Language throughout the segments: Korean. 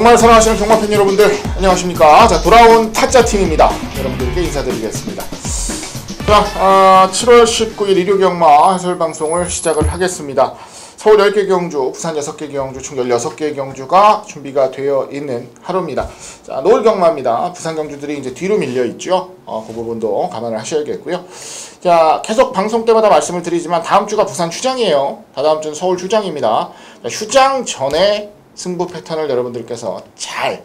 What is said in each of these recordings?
정말 사랑하시는 종마팬 여러분들 안녕하십니까. 자, 돌아온 타짜팀입니다. 여러분들께 인사드리겠습니다. 자, 7월 19일 일요경마 해설방송을 시작을 하겠습니다. 서울 10개 경주, 부산 6개 경주, 총 16개 경주가 준비가 되어 있는 하루입니다. 자, 노을 경마입니다. 부산 경주들이 이제 뒤로 밀려 있죠. 그 부분도 감안을 하셔야겠고요. 자, 계속 방송 때마다 말씀을 드리지만 다음 주가 부산 휴장이에요. 다다음 주는 서울 휴장입니다. 자, 휴장 전에 승부 패턴을 여러분들께서 잘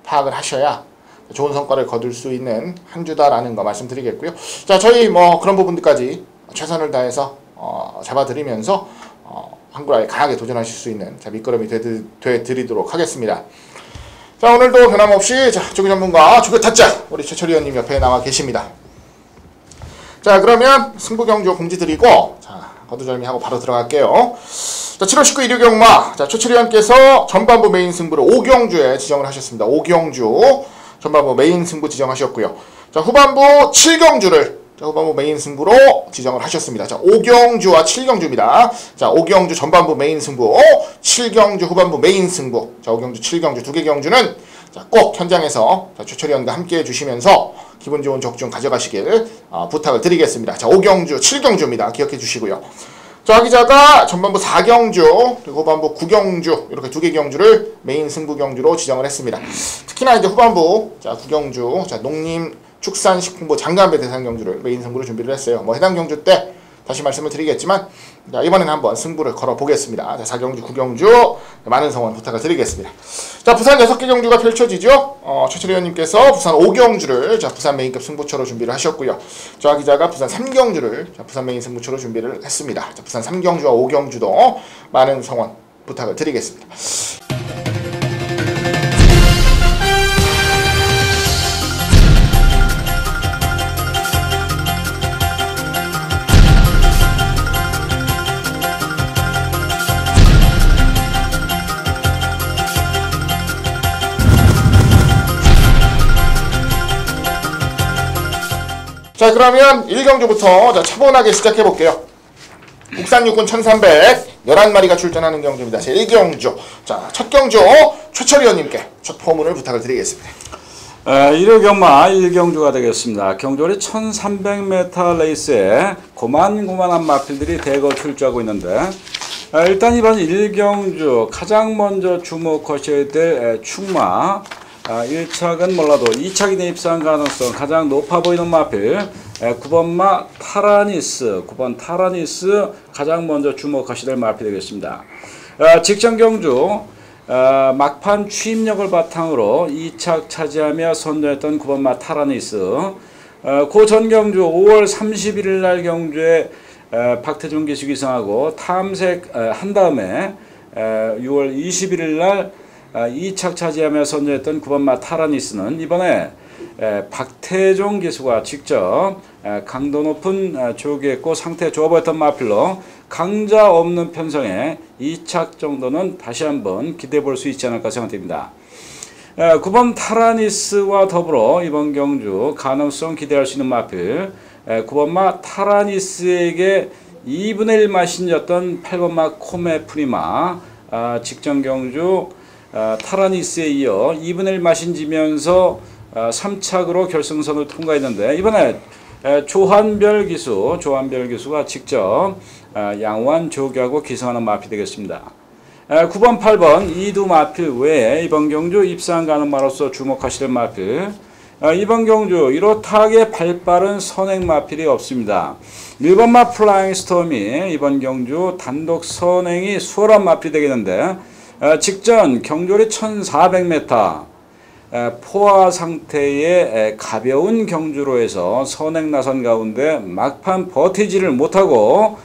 파악을 하셔야 좋은 성과를 거둘 수 있는 한 주다라는 거 말씀드리겠고요. 자, 저희 그런 부분들까지 최선을 다해서 잡아드리면서 한글화에 강하게 도전하실 수 있는 밑거름이 되드리도록 하겠습니다. 자, 오늘도 변함없이 조교 전문가 조교 타짜 우리 최철희 의원님 옆에 나와 계십니다. 자, 그러면 승부 경주 공지 드리고 거두절미하고 바로 들어갈게요. 자, 7월 19일 일요경마. 자, 최철희 의원께서 전반부 메인 승부를 5경주에 지정을 하셨습니다. 5경주 전반부 메인 승부 지정하셨고요. 자, 후반부 7경주를 후반부 메인 승부로 지정을 하셨습니다. 자, 5경주와 7경주입니다. 자, 5경주 전반부 메인 승부, 7경주 후반부 메인 승부. 자, 5경주, 7경주 두 개 경주는 꼭 현장에서 최철희 의원과 함께 해주시면서 기분 좋은 적중 가져가시길 부탁을 드리겠습니다. 자, 5경주, 7경주입니다. 기억해 주시고요. 자, 기자가 전반부 4경주, 그리고 후반부 9경주, 이렇게 두 개 경주를 메인 승부 경주로 지정을 했습니다. 특히나 이제 후반부, 9경주, 농림축산식품부 장관배 대상 경주를 메인 승부로 준비를 했어요. 해당 경주 때 다시 말씀을 드리겠지만, 자, 이번에는 한번 승부를 걸어보겠습니다. 자, 4경주, 9경주, 많은 성원 부탁을 드리겠습니다. 자, 부산 6개 경주가 펼쳐지죠. 최철희 의원님께서 부산 5경주를 부산 메인급 승부처로 준비를 하셨고요. 저 기자가 부산 3경주를 부산 메인 승부처로 준비를 했습니다. 자, 부산 3경주와 5경주도 많은 성원 부탁을 드리겠습니다. 자, 그러면 1경주부터 차분하게 시작해 볼게요. 국산 육군 1300 11마리가 출전하는 경주입니다. 제 1경주. 자, 첫 경주 최철희 의원님께 첫 포문을 부탁을 드리겠습니다. 일요경마 1경주가 되겠습니다. 경주리 1300m 레이스에 고만고만한 마필들이 대거 출주하고 있는데, 일단 이번 1경주 가장 먼저 주목하셔야 될 충마, 1착은 몰라도 2착이 입상한 가능성 가장 높아 보이는 마필 9번마 타라니스, 9번 타라니스 가장 먼저 주목하셔야 될 마필이 되겠습니다. 직전 경주 막판 추임력을 바탕으로 2착 차지하며 선두했던 9번마 타라니스, 그 전 경주 5월 31일 날 경주에 박태준 기수 기승하고 탐색한 다음에 6월 21일 날 2착 차지하며 선두했던 9번마 타라니스는 이번에 박태종 기수가 직접 강도 높은 조기했고 상태 좋아 보였던 마필로 강자 없는 편성에 2착 정도는 다시 한번 기대해 볼 수 있지 않을까 생각됩니다. 9번 타라니스와 더불어 이번 경주 가능성 기대할 수 있는 마필 9번마 타라니스에게 2분의 1 마신졌던 8번마 코메 프리마, 직전 경주 타라니스에 이어 2분의 1 마신지면서 3착으로 결승선을 통과했는데, 이번에 조한별 기수가 직접 양호한 조교하고 기승하는 마필이 되겠습니다. 9번, 8번 이두 마필 외에 이번 경주 입상 가능마로서 주목하실 마필, 이번 경주 이렇다하게 발빠른 선행 마필이 없습니다. 1번마 플라잉 스톰이 이번 경주 단독 선행이 수월한 마필이 되겠는데, 직전 경주리 1400m 포화 상태의 가벼운 경주로 해서 선행 나선 가운데 막판 버티지를 못하고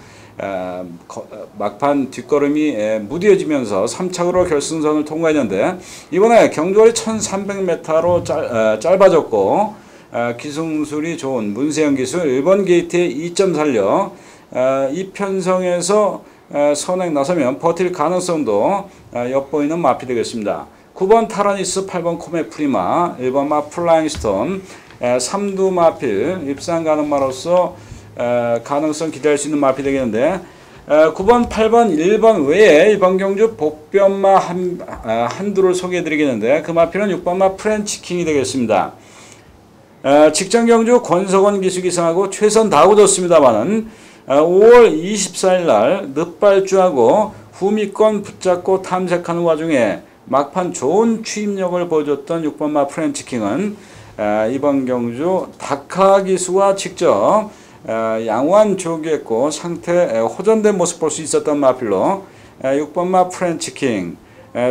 막판 뒷걸음이 무뎌지면서 3착으로 결승선을 통과했는데, 이번에 경주리 1300m로 짧아졌고 기승술이 좋은 문세영 기수 1번 게이트에 2점 살려 이 편성에서 선행 나서면 버틸 가능성도 엿보이는 마필이 되겠습니다. 9번 타라니스, 8번 코메 프리마, 1번 마 플라잉 스톰, 3두 마필 입상 가능마로서 가능성 기대할 수 있는 마필이 되겠는데, 9번, 8번, 1번 외에 이번 경주 복변마 한두를 소개해드리겠는데 그 마필은 6번마 프렌치킹이 되겠습니다. 직전 경주 권석원 기수기승하고 최선 다우졌습니다만은 5월 24일 날 늑발주하고 후미권 붙잡고 탐색하는 와중에 막판 좋은 추임력을 보여줬던 6번마 프렌치킹은 이번 경주 다카 기수와 직접 양호한 조교했고 상태 호전된 모습 볼 수 있었던 마필로 6번마 프렌치킹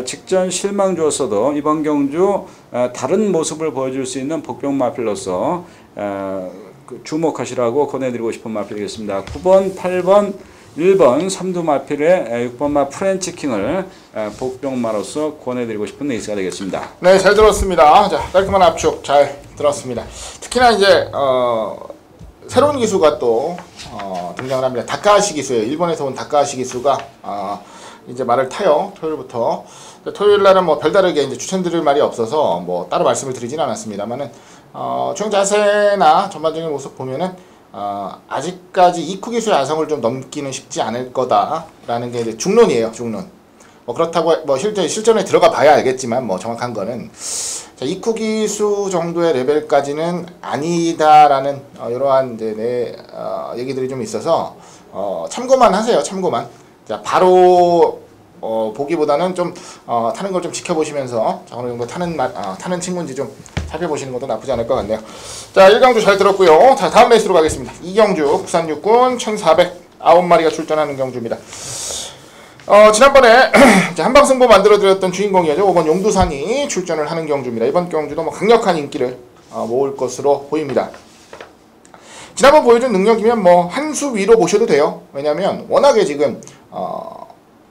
직전 실망 주었어도 이번 경주 다른 모습을 보여줄 수 있는 복병 마필로서 주목하시라고 권해드리고 싶은 마필이겠습니다. 9번, 8번, 1번 3두 마필의 6번마 프렌치킹을 복병마로서 권해드리고 싶은 레이스가 되겠습니다. 네, 잘 들었습니다. 자, 깔끔한 압축 잘 들었습니다. 특히나 이제 새로운 기수가 또 등장을 합니다. 다카하시 기수예요. 일본에서 온 다카하시 기수가 이제 말을 타요. 토요일부터. 토요일 날은 뭐 별다르게 이제 추천드릴 말이 없어서 뭐 따로 말씀을 드리진 않았습니다만은 총 자세나 전반적인 모습 보면은 아직까지 이쿠 기수의 야성을 좀 넘기는 쉽지 않을 거다라는 게 이제 중론이에요. 중론. 뭐 그렇다고 뭐 실전에 들어가 봐야 알겠지만 뭐 정확한 거는 자, 이쿠 기수 정도의 레벨까지는 아니다라는 이러한 이제 얘기들이 좀 있어서 참고만 하세요. 참고만. 자, 바로 보기보다는 좀 타는 걸 좀 지켜보시면서 자, 어느 정도 타는 친구인지 좀 살펴보시는 것도 나쁘지 않을 것 같네요. 자, 1경주 잘 들었고요. 자, 다음 레이스로 가겠습니다. 2경주 부산 육군 1409마리가 출전하는 경주입니다. 지난번에 한방승부 만들어드렸던 주인공이었죠. 5번 용두산이 출전을 하는 경주입니다. 이번 경주도 뭐 강력한 인기를 모을 것으로 보입니다. 지난번 보여준 능력이면 뭐 한 수 위로 보셔도 돼요. 왜냐면 워낙에 지금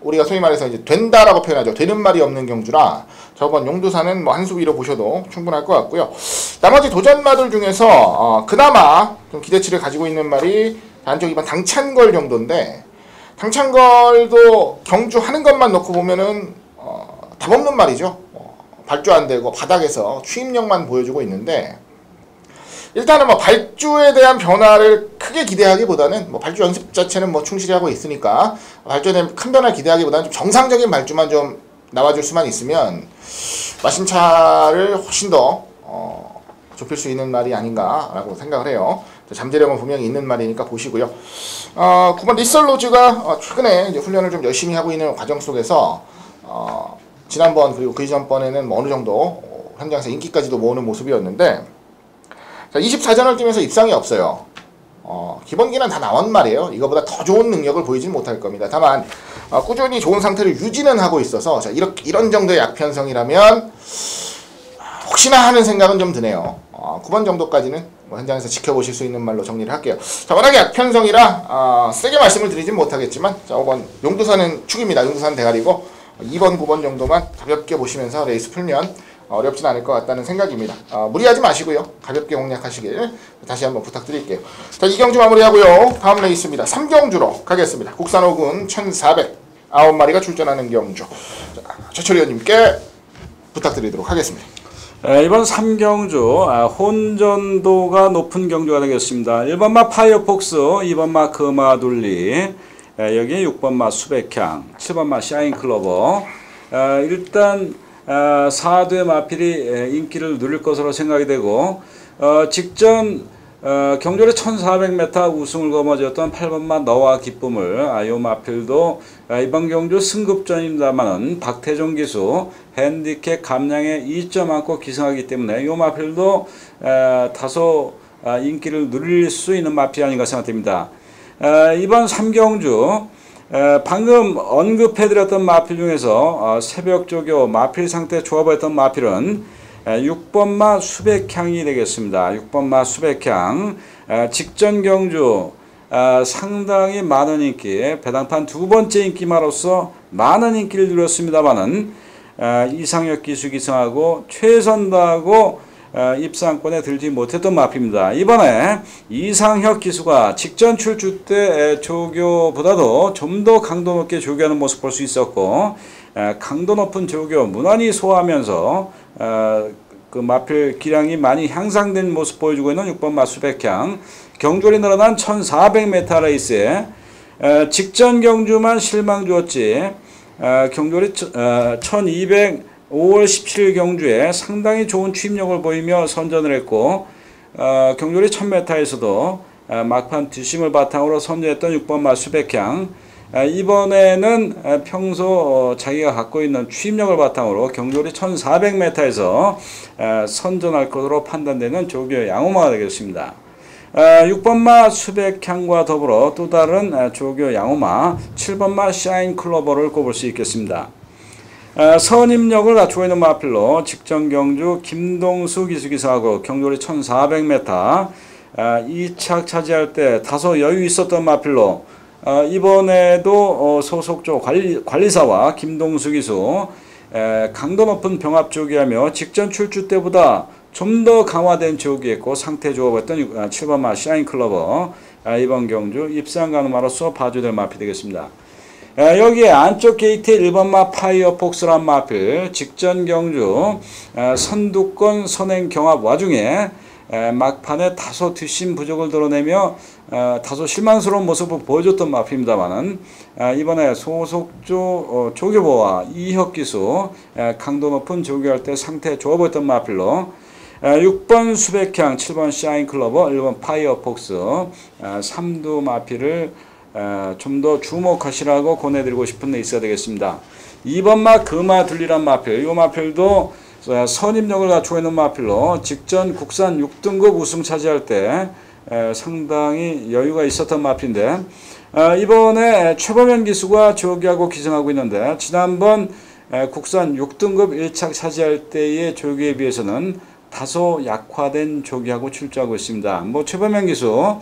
우리가 소위 말해서 이제 된다라고 표현하죠. 되는 말이 없는 경주라 저번 용두산은 뭐 한 수 위로 보셔도 충분할 것 같고요. 나머지 도전마들 중에서 그나마 좀 기대치를 가지고 있는 말이 단적 이번 당찬걸 정도인데 당찬걸도 경주하는 것만 놓고 보면은 답 없는 말이죠. 발주 안 되고 바닥에서 추임력만 보여주고 있는데 일단은 뭐 발주에 대한 변화를 크게 기대하기보다는 뭐 발주 연습 자체는 뭐 충실히 하고 있으니까 발주에 대한 큰 변화를 기대하기보다는 좀 정상적인 발주만 좀 나와줄 수만 있으면 마신차를 훨씬 더 좁힐 수 있는 말이 아닌가라고 생각을 해요. 잠재력은 분명히 있는 말이니까 보시고요. 9번 리설로즈가 최근에 이제 훈련을 좀 열심히 하고 있는 과정 속에서 지난번 그리고 그 이전번에는 뭐 어느 정도 현장에서 인기까지도 모으는 모습이었는데 자, 24전을 뛰면서 입상이 없어요. 기본기는 다 나온 말이에요. 이거보다 더 좋은 능력을 보이진 못할 겁니다. 다만 꾸준히 좋은 상태를 유지는 하고 있어서 자, 이런 정도의 약편성이라면 혹시나 하는 생각은 좀 드네요. 9번 정도까지는 뭐 현장에서 지켜보실 수 있는 말로 정리를 할게요. 자, 워낙에 약편성이라 세게 말씀을 드리진 못하겠지만 자, 5번 용두산은 축입니다. 용두산 대가리고 2번, 9번 정도만 가볍게 보시면서 레이스 풀면 어렵진 않을 것 같다는 생각입니다. 무리하지 마시고요. 가볍게 공략하시길 다시 한번 부탁드릴게요. 자, 2경주 마무리하고요. 다음 레이스입니다. 3경주로 가겠습니다. 국산 5군 1409마리가 출전하는 경주. 자, 최철희 의원님께 부탁드리도록 하겠습니다. 이번 3경주 혼전도가 높은 경주가 되겠습니다. 1번마 파이어폭스, 2번마 금화둘리, 여기 6번마 수백향, 7번마 샤인클로버. 일단 4대 마필이 인기를 누릴 것으로 생각이 되고 직전 경주의 1400m 우승을 거머쥐었던 8번마 너와 기쁨을 이 마필도 이번 경주 승급전입니다만은 박태종 기수 핸디캡 감량에 2점 안고 기승하기 때문에 이 마필도 다소 인기를 누릴 수 있는 마필이 아닌가 생각됩니다. 이번 3경주 방금 언급해드렸던 마필 중에서 새벽조교 마필 상태 조합했던 마필은 6번마 수백향이 되겠습니다. 6번마 수백향 직전 경주 상당히 많은 인기 배당판 두 번째 인기마로서 많은 인기를 누렸습니다마는 이상혁 기수 기승하고 최선 다하고 입상권에 들지 못했던 마필입니다. 이번에 이상혁 기수가 직전 출주 때 조교보다도 좀 더 강도 높게 조교하는 모습 볼 수 있었고 강도 높은 조교 무난히 소화하면서 그 마필 기량이 많이 향상된 모습 보여주고 있는 6번 마수백향 경주리 늘어난 1400m 레이스에 직전 경주만 실망 주었지 경주리 1200 5월 17일 경주에 상당히 좋은 취입력을 보이며 선전을 했고 경주리 1000m에서도 막판 뒷심을 바탕으로 선전했던 6번마 수백향 이번에는 평소 자기가 갖고 있는 취입력을 바탕으로 경주리 1400m에서 선전할 것으로 판단되는 조교 양호마가 되겠습니다. 6번마 수백향과 더불어 또 다른 조교 양호마 7번마 샤인 클로버를 꼽을 수 있겠습니다. 선임력을 갖추고 있는 마필로 직전 경주 김동수 기수기사하고 경주리 1400m 2착 차지할 때 다소 여유 있었던 마필로 이번에도 소속조 관리사와 김동수 기수 강도 높은 병합 조기하며 직전 출주 때보다 좀 더 강화된 조기했고 상태 좋아봤던 7번마 샤인 클로버 이번 경주 입상 가늠마로서 봐줘야 될 마필 되겠습니다. 여기에 안쪽 게이트에 1번마 파이어폭스란 마필 직전 경주 선두권 선행 경합 와중에 막판에 다소 뒷심 부족을 드러내며 다소 실망스러운 모습을 보여줬던 마필입니다만은 이번에 소속조 조교보와 이혁기수 강도 높은 조교할 때 상태 좋아 보였던 마필로 6번 수백향, 7번 샤인클로버, 1번 파이어폭스 3두 마필을 좀 더 주목하시라고 권해드리고 싶은 레이스가 되겠습니다. 2번마 금화둘리란 마필, 이 마필도 선임력을 갖추고 있는 마필로 직전 국산 6등급 우승 차지할 때 상당히 여유가 있었던 마필인데 이번에 최범현 기수가 조기하고 기승하고 있는데 지난번 국산 6등급 1착 차지할 때의 조기에 비해서는 다소 약화된 조기하고 출조하고 있습니다. 뭐 최범현 기수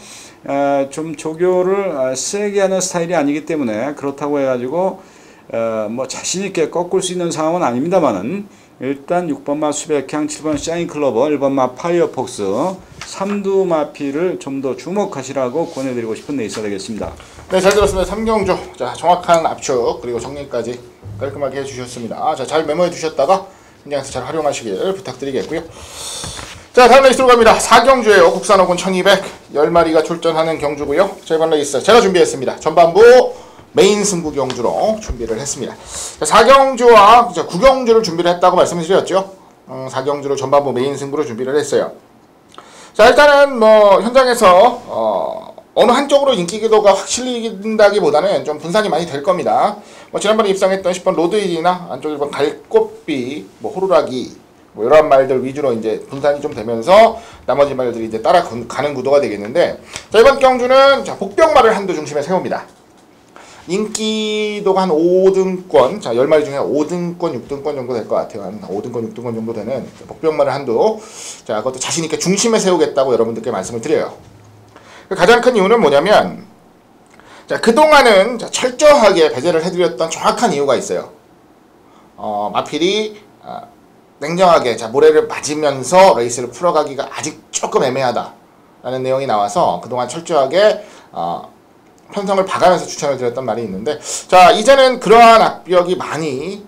좀 조교를 세게 하는 스타일이 아니기 때문에 그렇다고 해가지고 뭐 자신있게 꺾을 수 있는 상황은 아닙니다만은 일단 6번마 수백향, 7번 샤인클로버, 1번마 파이어폭스 3두 마피를 좀 더 주목하시라고 권해드리고 싶은 레이스가 되겠습니다. 네, 잘 들었습니다. 3경주. 자, 정확한 압축 그리고 정리까지 깔끔하게 해주셨습니다. 자, 잘 메모해 주셨다가 현장에서 잘 활용하시길 부탁드리겠고요. 자, 다음 레이스로 갑니다. 4경주에요. 국산 오군 1200 10마리가 출전하는 경주고요. 자, 이번 레이스 제가 준비했습니다. 전반부 메인 승부 경주로 준비를 했습니다. 자, 4경주와 9경주를 준비를 했다고 말씀을 드렸죠. 4경주로 전반부 메인 승부로 준비를 했어요. 자, 일단은 뭐 현장에서 어느 한쪽으로 인기도가 확 실린다기보다는 좀 분산이 많이 될 겁니다. 뭐 지난번에 입상했던 10번 로드힐이나 안쪽 1번 갈꽃비, 뭐 호루라기, 뭐 이런 말들 위주로 이제 분산이 좀 되면서 나머지 말들이 이제 따라가는 구도가 되겠는데, 자, 이번 경주는 자, 복병말을 한두 중심에 세웁니다. 인기도가 한 5등권, 자 10마리 중에 5등권, 6등권 정도 될 것 같아요. 한 5등권, 6등권 정도 되는 복병말을 한두, 자 그것도 자신있게 중심에 세우겠다고 여러분들께 말씀을 드려요. 가장 큰 이유는 뭐냐면, 자 그동안은 자, 철저하게 배제를 해드렸던 정확한 이유가 있어요. 마필이 냉정하게 자 모래를 맞으면서 레이스를 풀어가기가 아직 조금 애매하다 라는 내용이 나와서 그동안 철저하게 편성을 봐가면서 추천을 드렸던 말이 있는데, 자 이제는 그러한 악벽이 많이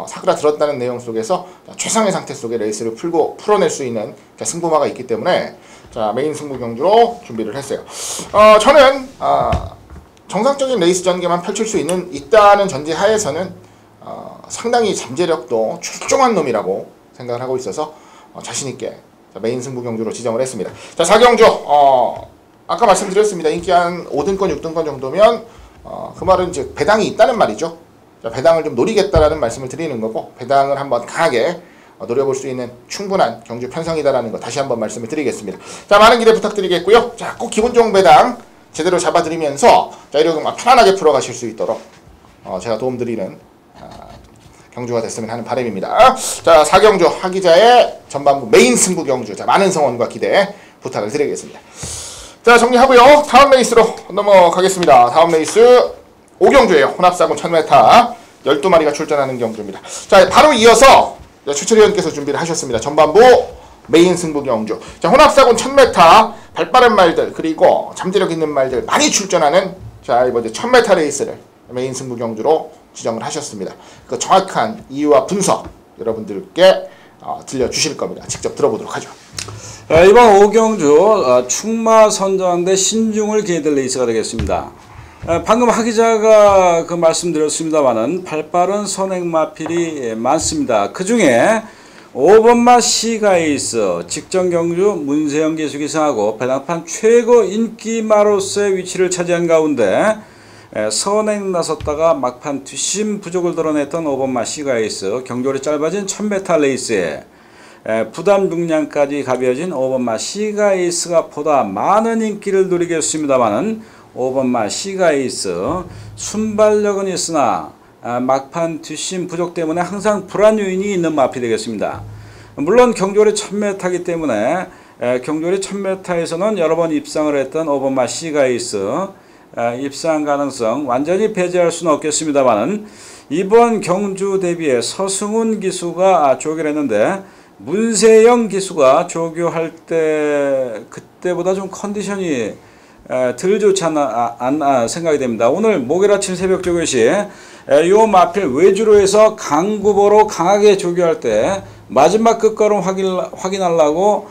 사그라들었다는 내용 속에서 최상의 상태 속에 레이스를 풀어낼 수 있는 승부마가 있기 때문에 자 메인 승부 경주로 준비를 했어요. 저는 정상적인 레이스 전개만 펼칠 수 있다는 전제 하에서는 상당히 잠재력도 출중한 놈이라고 생각을 하고 있어서 자신있게 메인 승부 경주로 지정을 했습니다. 자 4경주 아까 말씀드렸습니다. 인기 한 5등권, 6등권 정도면 그 말은 이제 배당이 있다는 말이죠. 자, 배당을 좀 노리겠다라는 말씀을 드리는 거고, 배당을 한번 강하게 노려볼 수 있는 충분한 경주 편성이다라는 거 다시 한번 말씀을 드리겠습니다. 자, 많은 기대 부탁드리겠고요. 자, 꼭 기본종 배당 제대로 잡아드리면서 자, 이렇게 편안하게 풀어가실 수 있도록 제가 도움드리는 경주가 됐으면 하는 바람입니다. 자, 4경주 하기자의 전반부 메인 승부 경주, 자, 많은 성원과 기대 부탁을 드리겠습니다. 자, 정리하고요. 다음 레이스로 넘어가겠습니다. 다음 레이스 5경주예요. 혼합사군 1000m 12마리가 출전하는 경주입니다. 자, 바로 이어서 추철위원께서 준비를 하셨습니다. 전반부 메인 승부 경주. 자, 혼합사군 1000m 발빠른 말들 그리고 잠재력 있는 말들 많이 출전하는 자, 이번 1000m 레이스를 메인 승부 경주로 지정을 하셨습니다. 그 정확한 이유와 분석 여러분들께 들려주실 겁니다. 직접 들어보도록 하죠. 이번 5경주 충마 선전대 신중을 기해될 레이스가 되겠습니다. 방금 하 기자가 그 말씀드렸습니다만은 발빠른 선행마필이 많습니다. 그 중에 5번마 시가에이스 직전 경주 문세영 기수기 승하고 배당판 최고 인기마로서의 위치를 차지한 가운데 선행 나섰다가 막판 뒷심 부족을 드러냈던 5번마 시가에이스 경주월이 짧아진 1000m 레이스에 부담 중량까지 가벼워진 5번마 시가에이스가 보다 많은 인기를 누리겠습니다만은 5번마 시가에이스 순발력은 있으나 막판 뒷심 부족 때문에 항상 불안 요인이 있는 마필이 되겠습니다. 물론 경주월이 1000m이기 때문에 경주월이 1000m에서는 여러 번 입상을 했던 5번마 시가에이스 입상 가능성 완전히 배제할 수는 없겠습니다만은 이번 경주 대비에 서승훈 기수가 조교를 했는데 문세영 기수가 조교할 때 그때보다 좀 컨디션이 덜 좋지 않나 생각이 됩니다. 오늘 목요일 아침 새벽 조교 시 요 마필 외주로 해서 강구보로 강하게 조교할 때 마지막 끝걸음 확인하려고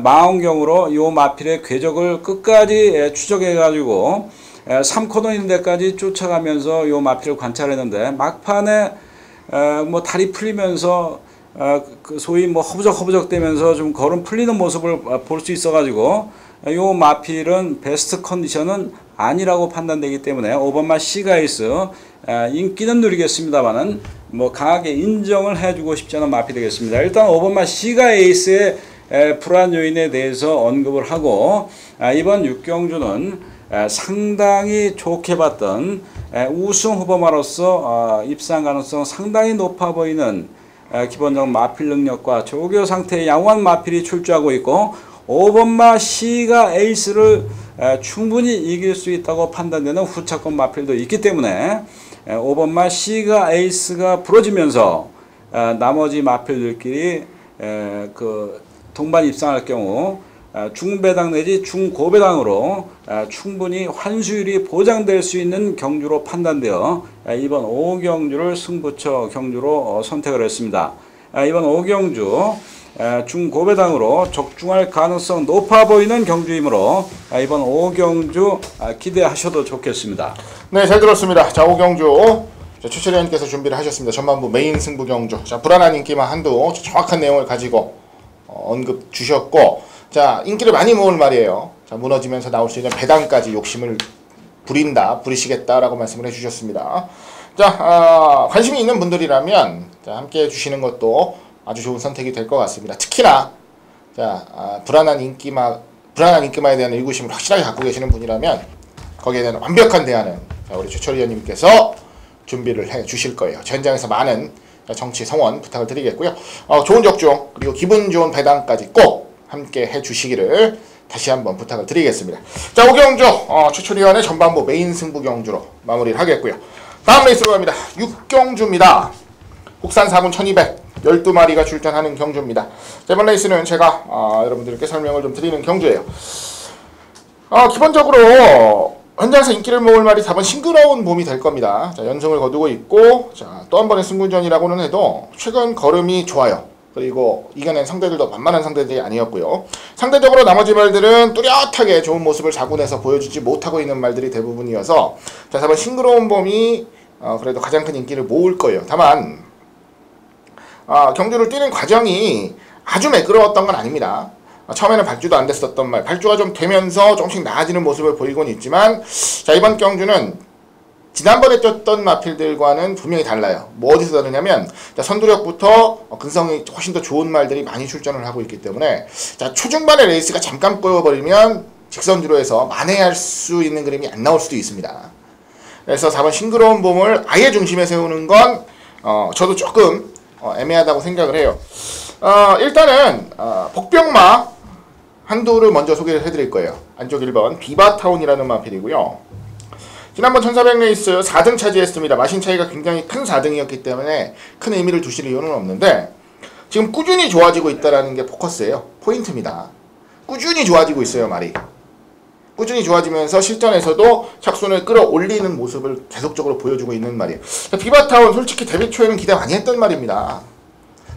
망원경으로 요 마필의 궤적을 끝까지 추적해 가지고 3코너 있는 데까지 쫓아가면서 요 마필을 관찰했는데 막판에 뭐 다리 풀리면서 그 소위 뭐 허부적 되면서 좀 걸음 풀리는 모습을 볼 수 있어 가지고 요 마필은 베스트 컨디션은 아니라고 판단되기 때문에 5번마 시가에이스 인기는 누리겠습니다만은 뭐 강하게 인정을 해주고 싶지 않은 마필이 되겠습니다. 일단 5번마 시가에이스의 불안 요인에 대해서 언급을 하고 이번 6경주는 상당히 좋게 봤던 우승 후보마로서 입상 가능성 상당히 높아 보이는 기본적 마필 능력과 조교 상태의 양호한 마필이 출주하고 있고 5번마 시가에이스를 충분히 이길 수 있다고 판단되는 후차권 마필도 있기 때문에 5번마 시가에이스가 부러지면서 나머지 마필들끼리 그 동반 입상할 경우 중배당 내지 중고배당으로 충분히 환수율이 보장될 수 있는 경주로 판단되어 이번 5경주를 승부처 경주로 선택을 했습니다. 이번 5경주 중고배당으로 적중할 가능성 높아 보이는 경주이므로 이번 5경주 기대하셔도 좋겠습니다. 네, 잘 들었습니다. 자, 5경주 최철위원님께서 준비를 하셨습니다. 전반부 메인 승부 경주. 자, 불안한 인기만 한두 정확한 내용을 가지고 언급 주셨고, 자, 인기를 많이 모을 말이에요. 자, 무너지면서 나올 수 있는 배당까지 욕심을 부리시겠다라고 말씀을 해주셨습니다. 자, 관심이 있는 분들이라면 자, 함께 해주시는 것도 아주 좋은 선택이 될 것 같습니다. 특히나 자, 불안한 인기마에 대한 의구심을 확실하게 갖고 계시는 분이라면 거기에 대한 완벽한 대안은 자, 우리 최철희 의원님께서 준비를 해 주실 거예요. 현장에서 많은 정치 성원 부탁을 드리겠고요. 좋은 적중 그리고 기분 좋은 배당까지 꼭 함께 해 주시기를 다시 한번 부탁을 드리겠습니다. 자, 5경주 최철희 의원의 전반부 메인 승부 경주로 마무리를 하겠고요. 다음 레이스로 갑니다. 6경주입니다. 국산 4군 1200 12마리가 출전하는 경주입니다. 이번 레이스는 제가 여러분들께 설명을 좀 드리는 경주예요. 기본적으로 현장에서 인기를 모을 말이 4번 싱그러운 봄이 될 겁니다. 자, 연승을 거두고 있고 또 한 번의 승부전이라고는 해도 최근 걸음이 좋아요. 그리고 이겨낸 상대들도 만만한 상대들이 아니었고요. 상대적으로 나머지 말들은 뚜렷하게 좋은 모습을 자군해서 보여주지 못하고 있는 말들이 대부분이어서 자, 4번 싱그러운 봄이 그래도 가장 큰 인기를 모을 거예요. 다만 경주를 뛰는 과정이 아주 매끄러웠던 건 아닙니다. 처음에는 발주도 안 됐었던 말, 발주가 좀 되면서 조금씩 나아지는 모습을 보이곤 있지만 자, 이번 경주는 지난번에 뛰었던 마필들과는 분명히 달라요. 뭐 어디서 다르냐면 자, 선두력부터 근성이 훨씬 더 좋은 말들이 많이 출전을 하고 있기 때문에 자, 초중반의 레이스가 잠깐 꼬여버리면 직선주로 해서 만회할 수 있는 그림이 안 나올 수도 있습니다. 그래서 4번 싱그러운 봄을 아예 중심에 세우는 건 저도 조금 애매하다고 생각을 해요. 일단은 복병마 한두를 먼저 소개를 해드릴 거예요. 안쪽 1번 비바타운이라는 마필이고요. 지난번 1400 레이스 4등 차지했습니다. 마신 차이가 굉장히 큰 4등이었기 때문에 큰 의미를 두실 이유는 없는데 지금 꾸준히 좋아지고 있다는 게 포커스예요. 포인트입니다. 꾸준히 좋아지고 있어요, 말이. 꾸준히 좋아지면서 실전에서도 착순을 끌어올리는 모습을 계속적으로 보여주고 있는 말이에요. 비바타운 솔직히 데뷔 초에는 기대 많이 했던 말입니다.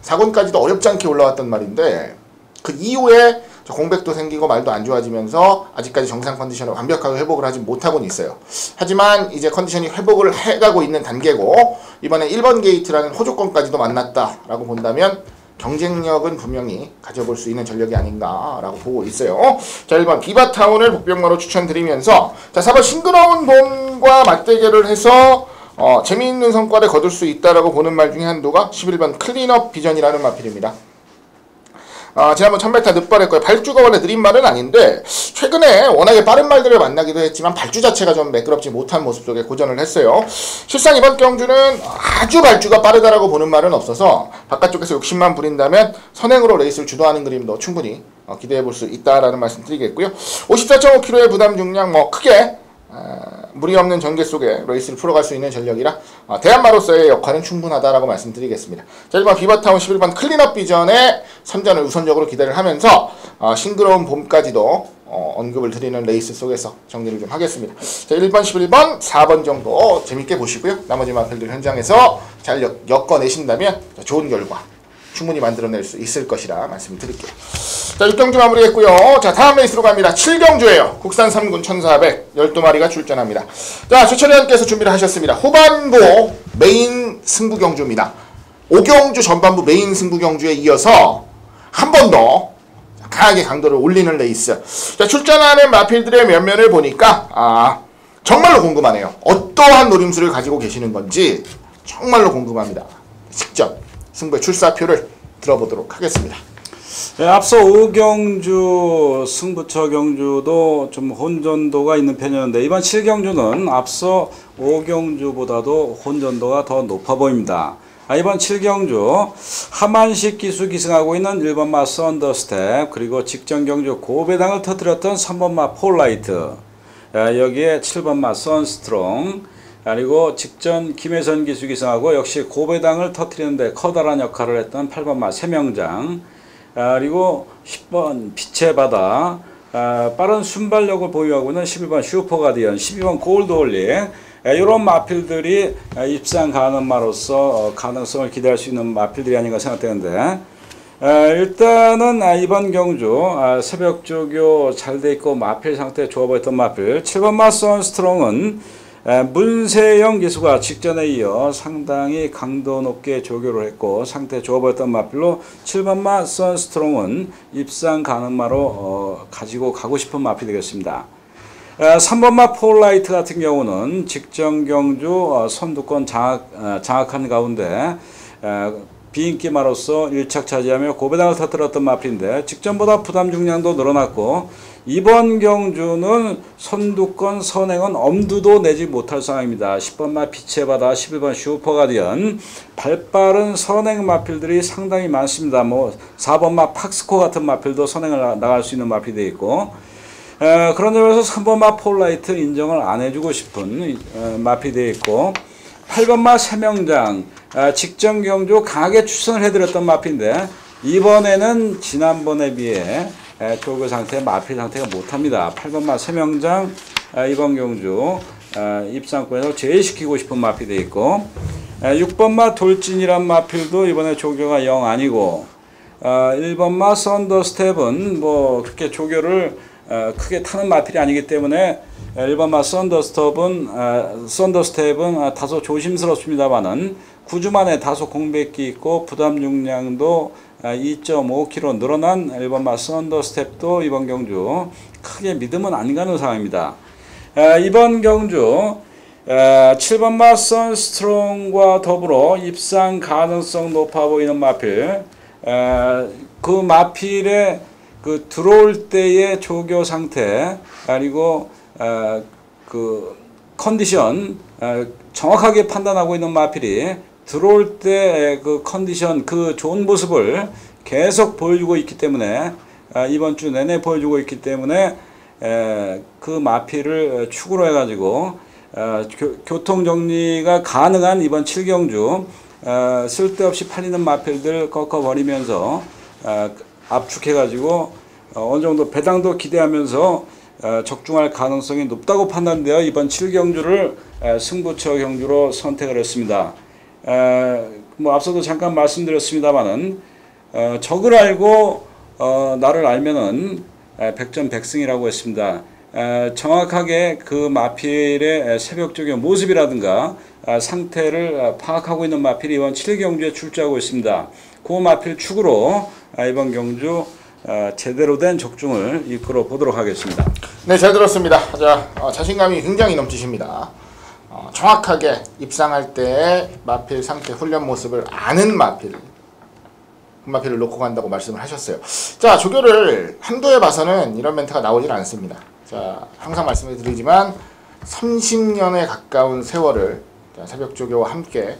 4군까지도 어렵지 않게 올라왔던 말인데 그 이후에 공백도 생기고 말도 안 좋아지면서 아직까지 정상 컨디션을 완벽하게 회복을 하지 못하고는 있어요. 하지만 이제 컨디션이 회복을 해가고 있는 단계고 이번에 1번 게이트라는 호조권까지도 만났다라고 본다면 경쟁력은 분명히 가져볼 수 있는 전력이 아닌가라고 보고 있어요. 자, 1번 비바타운을 복병마로 추천드리면서 자, 4번 싱그러운 봄과 맞대결을 해서 재미있는 성과를 거둘 수 있다라고 보는 말 중에 한도가 11번 클린업 비전이라는 마필입니다. 지난번 1000m 늦발했고요. 발주가 원래 느린 말은 아닌데 최근에 워낙에 빠른 말들을 만나기도 했지만 발주 자체가 좀 매끄럽지 못한 모습 속에 고전을 했어요. 실상 이번 경주는 아주 발주가 빠르다라고 보는 말은 없어서 바깥쪽에서 욕심만 부린다면 선행으로 레이스를 주도하는 그림도 충분히 기대해 볼 수 있다라는 말씀 드리겠고요. 54.5kg의 부담 중량 크게 무리 없는 전개 속에 레이스를 풀어갈 수 있는 전력이라 대한마로서의 역할은 충분하다라고 말씀드리겠습니다. 자, 1번 비바타운 11번 클린업 비전의 선전을 우선적으로 기대를 하면서 싱그러운 봄까지도 언급을 드리는 레이스 속에서 정리를 좀 하겠습니다. 자, 1번, 11번, 4번 정도 재밌게 보시고요. 나머지 마필들 현장에서 잘 엮어내신다면 좋은 결과 충분히 만들어낼 수 있을 것이라 말씀을 드릴게요. 자, 6경주 마무리했고요. 자, 다음 레이스로 갑니다. 7경주예요. 국산 3군 1400 12마리가 출전합니다. 자, 최철현께서 준비를 하셨습니다. 후반부 메인 승부 경주입니다. 5경주 전반부 메인 승부 경주에 이어서 한 번 더 강하게 강도를 올리는 레이스. 자, 출전하는 마필들의 면면을 보니까 정말로 궁금하네요. 어떠한 노림수를 가지고 계시는 건지 정말로 궁금합니다. 직접 승부의 출사표를 들어보도록 하겠습니다. 네, 앞서 5경주 승부처 경주도 좀 혼전도가 있는 편이었는데 이번 7경주는 앞서 5경주보다도 혼전도가 더 높아 보입니다. 이번 7경주 하만식 기수 기승하고 있는 1번마 썬더스텝 그리고 직전 경주 고배당을 터뜨렸던 3번마 폴라이트 여기에 7번마 선스트롱 그리고 직전 김혜선 기수 기승하고 역시 고배당을 터뜨리는데 커다란 역할을 했던 8번마 세명장 그리고 10번 빛의 바다 빠른 순발력을 보유하고 있는 11번 슈퍼가디언 12번 골드올릭 이런 마필들이 입상 가능마로서 가능성을 기대할 수 있는 마필들이 아닌가 생각되는데 일단은 이번 경주 새벽 조교 잘 돼 있고 마필 상태 좋아 보였던 마필 7번 마선 스트롱은 문세영 기수가 직전에 이어 상당히 강도 높게 조교를 했고 상태 좋아 보였던 마필로 7번마 선스트롱은 입상 가능마로 가지고 가고 싶은 마필이 되겠습니다. 3번마 폴라이트 같은 경우는 직전 경주 선두권 장악한 가운데 비인기마로서 1착 차지하며 고배당을 터뜨렸던 마필인데 직전보다 부담 중량도 늘어났고 이번 경주는 선두권 선행은 엄두도 내지 못할 상황입니다. 10번마 빛의 바다 11번 슈퍼가디언 발빠른 선행 마필들이 상당히 많습니다. 4번마 팍스코 같은 마필도 선행을 나갈 수 있는 마필이 되어 있고 그런 점에서 3번마 폴라이트 인정을 안 해주고 싶은 마필이 되어 있고 8번마 세명장 직전 경주 강하게 추천을 해드렸던 마필인데 이번에는 지난번에 비해 조교 상태, 마필 상태가 못합니다. 8번마 세명장 이번 경주 입상권에서 제외시키고 싶은 마필이 되어 있고 6번마 돌진이란 마필도 이번에 조교가 영 아니고 1번마 썬더스텝은 그렇게 조교를 크게 타는 마필이 아니기 때문에 1번마 썬더스텝은 다소 조심스럽습니다만은 9주 만에 다소 공백기 있고 부담 중량도 2.5kg 늘어난 1번마 썬더스텝도 이번 경주 크게 믿으면 안 가는 상황입니다. 이번 경주 7번마 선스트롱과 더불어 입상 가능성 높아 보이는 마필 그 마필의 그 들어올 때의 조교 상태 그리고 그 컨디션 정확하게 판단하고 있는 마필이 들어올 때 그 컨디션 그 좋은 모습을 계속 보여주고 있기 때문에 이번 주 내내 보여주고 있기 때문에 그 마필을 축으로 해가지고 교통 정리가 가능한 이번 7경주 쓸데없이 팔리는 마필들 꺾어버리면서 압축해가지고 어느 정도 배당도 기대하면서 적중할 가능성이 높다고 판단되어 이번 7경주를 승부처 경주로 선택을 했습니다. 앞서도 잠깐 말씀드렸습니다만은 적을 알고 나를 알면은 백전백승이라고 했습니다. 정확하게 그 마필의 새벽적인 모습이라든가 상태를 파악하고 있는 마필이 이번 7경주에 출조하고 있습니다. 그 마필 축으로 이번 경주 제대로 된 적중을 이끌어 보도록 하겠습니다. 네, 잘 들었습니다. 자, 자신감이 굉장히 넘치십니다. 정확하게 입상할 때 마필 상태 훈련 모습을 아는 마필, 그 마필을 놓고 간다고 말씀을 하셨어요. 자, 조교를 한두 해 봐서는 이런 멘트가 나오질 않습니다. 자, 항상 말씀을 드리지만 30년에 가까운 세월을 새벽 조교와 함께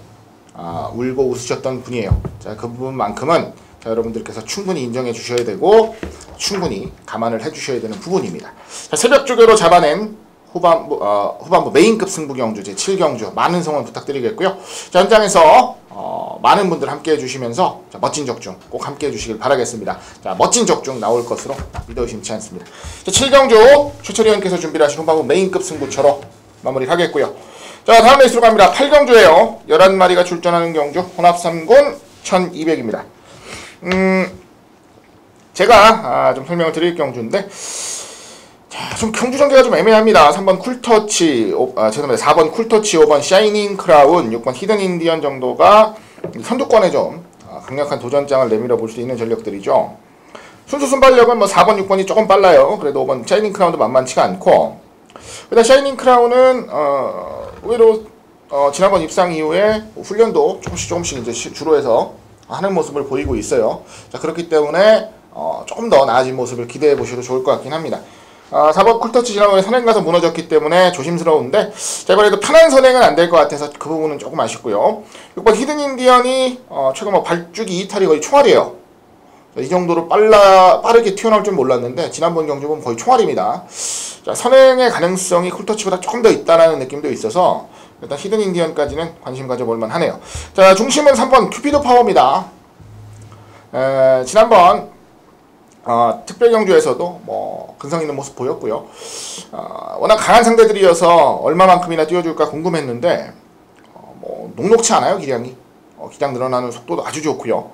울고 웃으셨던 분이에요. 자, 그 부분만큼은 여러분들께서 충분히 인정해 주셔야 되고 충분히 감안을 해 주셔야 되는 부분입니다. 자, 새벽 조교로 잡아낸 후반부 메인급 승부 경주 제7경주 많은 성원 부탁드리겠고요. 자, 현장에서 많은 분들 함께 해주시면서 멋진 적중 꼭 함께 해주시길 바라겠습니다. 자, 멋진 적중 나올 것으로 믿어 의심치 않습니다. 자, 7경주 최철희 의원께서 준비를 하신 후반부 메인급 승부처로 마무리하겠고요. 자, 다음 레이스로 갑니다. 8경주예요. 11마리가 출전하는 경주 혼합 3군 1200입니다. 제가 좀 설명을 드릴 경주인데 자, 좀 경주 전개가 좀 애매합니다. 3번 쿨터치, 죄송합니다. 4번 쿨터치, 5번 샤이닝 크라운, 6번 히든 인디언 정도가 선두권에 좀 강력한 도전장을 내밀어 볼 수 있는 전력들이죠. 순수 순발력은 뭐 4번, 6번이 조금 빨라요. 그래도 5번 샤이닝 크라운도 만만치가 않고, 일단 샤이닝 크라운은 의외로 지난번 입상 이후에 훈련도 조금씩 이제 주로 해서 하는 모습을 보이고 있어요. 자, 그렇기 때문에 조금 더 나아진 모습을 기대해 보셔도 좋을 것 같긴 합니다. 4번 쿨터치 지난번에 선행 가서 무너졌기 때문에 조심스러운데, 자, 이번에도 편한 선행은 안 될 것 같아서 그 부분은 조금 아쉽고요. 6번 히든 인디언이 최근 뭐 발주기 이탈이 거의 총알이에요. 이 정도로 빠르게 튀어나올 줄 몰랐는데 지난번 경주 보면 거의 총알입니다. 자, 선행의 가능성이 쿨터치보다 조금 더 있다라는 느낌도 있어서 일단 히든 인디언까지는 관심 가져볼 만하네요. 자, 중심은 3번 큐피드 파워입니다. 지난번 특별경주에서도 뭐 근성 있는 모습 보였고요. 워낙 강한 상대들이어서 얼마만큼이나 띄워줄까 궁금했는데 뭐 녹록치 않아요. 기량이. 기량 늘어나는 속도도 아주 좋고요.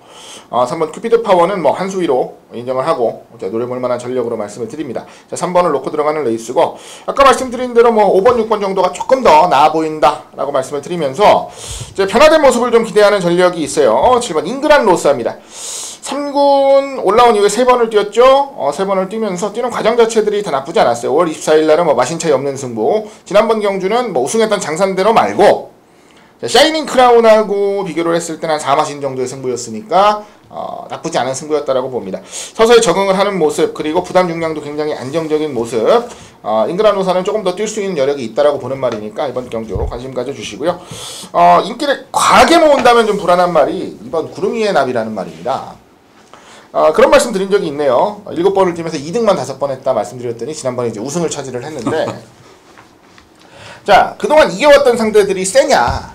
3번 큐피드 파워는 뭐 한 수위로 인정을 하고 노려볼 만한 전력으로 말씀을 드립니다. 자, 3번을 놓고 들어가는 레이스고, 아까 말씀드린 대로 뭐 5번, 6번 정도가 조금 더 나아 보인다 라고 말씀을 드리면서 이제 변화된 모습을 좀 기대하는 전력이 있어요. 7번 잉그란 로스입니다. 3군 올라온 이후에 3번을 뛰었죠. 3번을 뛰면서 뛰는 과정 자체들이 다 나쁘지 않았어요. 5월 24일 날은 뭐 마신 차이 없는 승부. 지난번 경주는 뭐 우승했던 장산대로 말고, 자, 샤이닝 크라운하고 비교를 했을 때는 한 4마신 정도의 승부였으니까 나쁘지 않은 승부였다라고 봅니다. 서서히 적응을 하는 모습, 그리고 부담 중량도 굉장히 안정적인 모습. 잉그란 로사는 조금 더 뛸 수 있는 여력이 있다라고 보는 말이니까 이번 경주 관심 가져주시고요. 인기를 과하게 모은다면 좀 불안한 말이 이번 구름 위의 나비라는 말입니다. 그런 말씀 드린 적이 있네요. 7번을 뛰면서 2등만 5번 했다 말씀드렸더니 지난번에 이제 우승을 차지를 했는데 자, 그동안 이겨왔던 상대들이 세냐,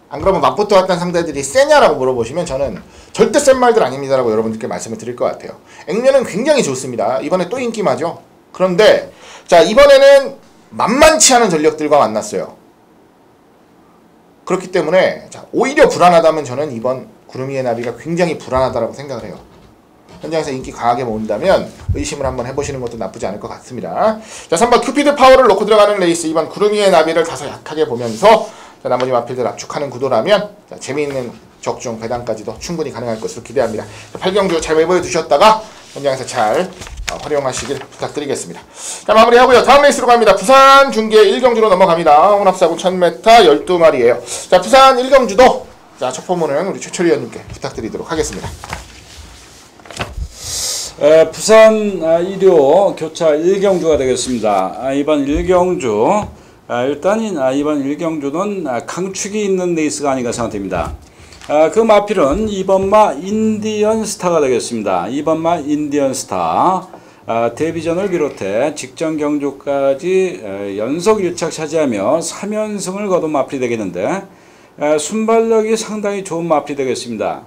안 그러면 맞붙어 왔던 상대들이 세냐라고 물어보시면 저는 절대 센 말들 아닙니다라고 여러분들께 말씀을 드릴 것 같아요. 액면은 굉장히 좋습니다. 이번에 또 인기마죠. 그런데 자, 이번에는 만만치 않은 전력들과 만났어요. 그렇기 때문에 자, 오히려 불안하다면 저는 이번 구름 위의 나비가 굉장히 불안하다라고 생각을 해요. 현장에서 인기 강하게 모은다면 의심을 한번 해보시는 것도 나쁘지 않을 것 같습니다. 자, 3번 큐피드 파워를 놓고 들어가는 레이스, 2번 구름 위의 나비를 다소 약하게 보면서 자, 나머지 마필들 압축하는 구도라면 자, 재미있는 적중 배당까지도 충분히 가능할 것으로 기대합니다. 자, 8경주 잘 매보여 두셨다가 현장에서 잘 활용하시길 부탁드리겠습니다. 자, 마무리하고요. 다음 레이스로 갑니다. 부산 중계 1경주로 넘어갑니다. 혼합사군 1000m 12마리예요. 자, 부산 1경주도 자, 첫 포문은 우리 최철희 의원님께 부탁드리도록 하겠습니다. 부산 1호 교차 1경주가 되겠습니다. 이번 1경주 일단 이번 1경주는 강축이 있는 레이스가 아닌가 생각됩니다. 그 마필은 2번마 인디언 스타가 되겠습니다. 2번마 인디언 스타 데뷔전을 비롯해 직전 경주까지 연속 1착 차지하며 3연승을 거둔 마필이 되겠는데, 순발력이 상당히 좋은 마필이 되겠습니다.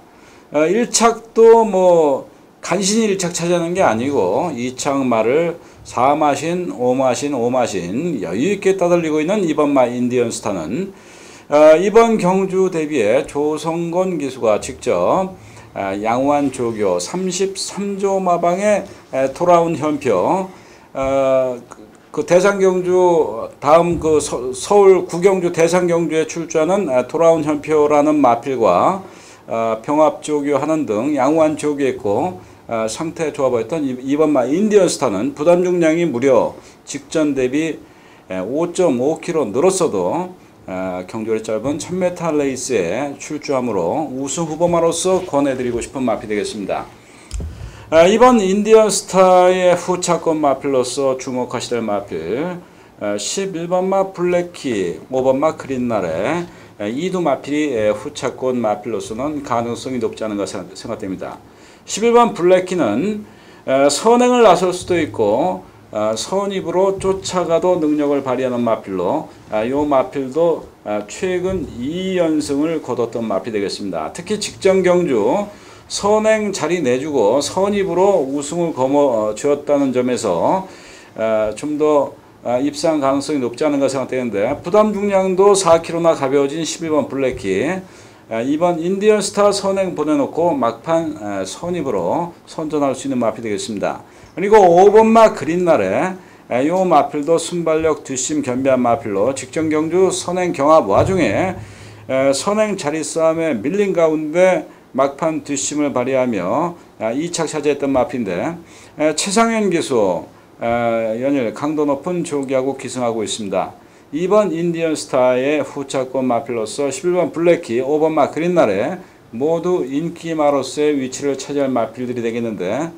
1착도 뭐 간신히 1착 차지하는 게 아니고 2착 말을 4마신, 5마신, 5마신 여유있게 따돌리고 있는 이번마 인디언 스타는 이번 경주 대비에 조성곤 기수가 직접 양호한 조교 33조 마방에 돌아온 현표. 그 대상경주 다음 그 서울 구경주 대상경주에 출전한 돌아온 현표라는 마필과 병합조교 하는 등 양호한 조교했고, 상태 좋아 보였던 이번 인디언스타는 부담 중량이 무려 직전 대비 5.5kg 늘었어도 경주의 짧은 1000m 레이스에 출주하므로 우승 후보마로서 권해드리고 싶은 마필이 되겠습니다. 이번 인디언스타의 후차권 마필로서 주목하셔야 될 마필 11번 마 블랙키, 5번 마 그린날에 이 두 마필이 후차권 마필로서는 가능성이 높지 않은가 생각됩니다. 11번 블랙키는 선행을 나설 수도 있고 선입으로 쫓아가도 능력을 발휘하는 마필로 이 마필도 최근 2연승을 거뒀던 마필이 되겠습니다. 특히 직전 경주 선행 자리 내주고 선입으로 우승을 거머쥐었다는 점에서 좀 더 입상 가능성이 높지 않은가 생각되는데, 부담 중량도 4kg나 가벼워진 11번 블랙키, 이번 인디언스타 선행 보내놓고 막판 선입으로 선전할 수 있는 마필이 되겠습니다. 그리고 5번마 그린날에 이 마필도 순발력 뒷심 겸비한 마필로 직전 경주 선행 경합 와중에 선행 자리 싸움에 밀린 가운데 막판 뒷심을 발휘하며 2착 차지했던 마필인데, 최상현 기수 연일 강도 높은 조기하고 기승하고 있습니다. 이번 인디언스타의 후차권 마필로서 11번 블랙키, 5번마 그린날에 모두 인기마로서의 위치를 차지할 마필들이 되겠는데,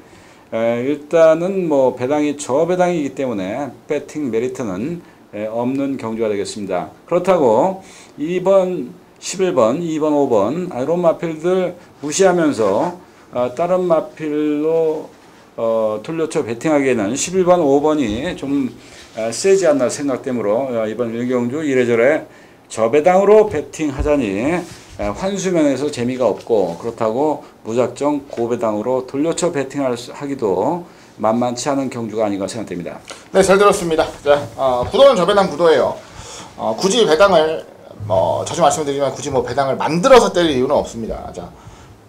일단은 뭐 배당이 저배당이기 때문에 배팅 메리트는 없는 경주가 되겠습니다. 그렇다고 2번, 11번, 2번, 5번 이런 마필들 무시하면서 다른 마필로 돌려쳐 배팅하기에는 11번, 5번이 좀 세지 않나 생각되므로 이번 1경주 이래저래 저배당으로 배팅하자니 환수면에서 재미가 없고, 그렇다고 무작정 고배당으로 돌려쳐 배팅하기도 만만치 않은 경주가 아닌가 생각됩니다. 네, 잘 들었습니다. 자, 구도는 저배당 구도예요. 굳이 배당을 자주 말씀드리지만 굳이 뭐 배당을 만들어서 때릴 이유는 없습니다. 자,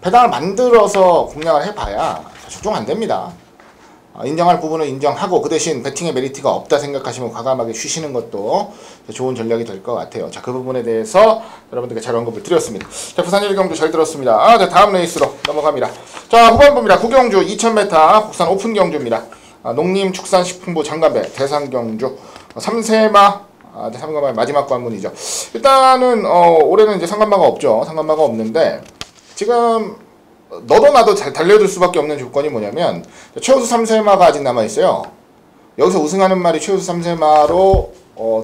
배당을 만들어서 공략을 해봐야 적중 안 됩니다. 인정할 부분은 인정하고 그 대신 배팅의 메리트가 없다 생각하시면 과감하게 쉬시는 것도 좋은 전략이 될 것 같아요. 자, 그 부분에 대해서 여러분들께 잘 언급을 드렸습니다. 자, 부산 1경주 잘 들었습니다. 자, 다음 레이스로 넘어갑니다. 자, 후반부입니다. 구경주 2000m 국산 오픈 경주입니다. 농림축산식품부 장관배 대상경주 3세마 3관마의 마지막 관문이죠. 일단은 올해는 이제 상관마가 없죠. 상관마가 없는데 지금 너도 나도 잘 달려들 수밖에 없는 조건이 뭐냐면 최우수 3세마가 아직 남아있어요. 여기서 우승하는 말이 최우수 3세마로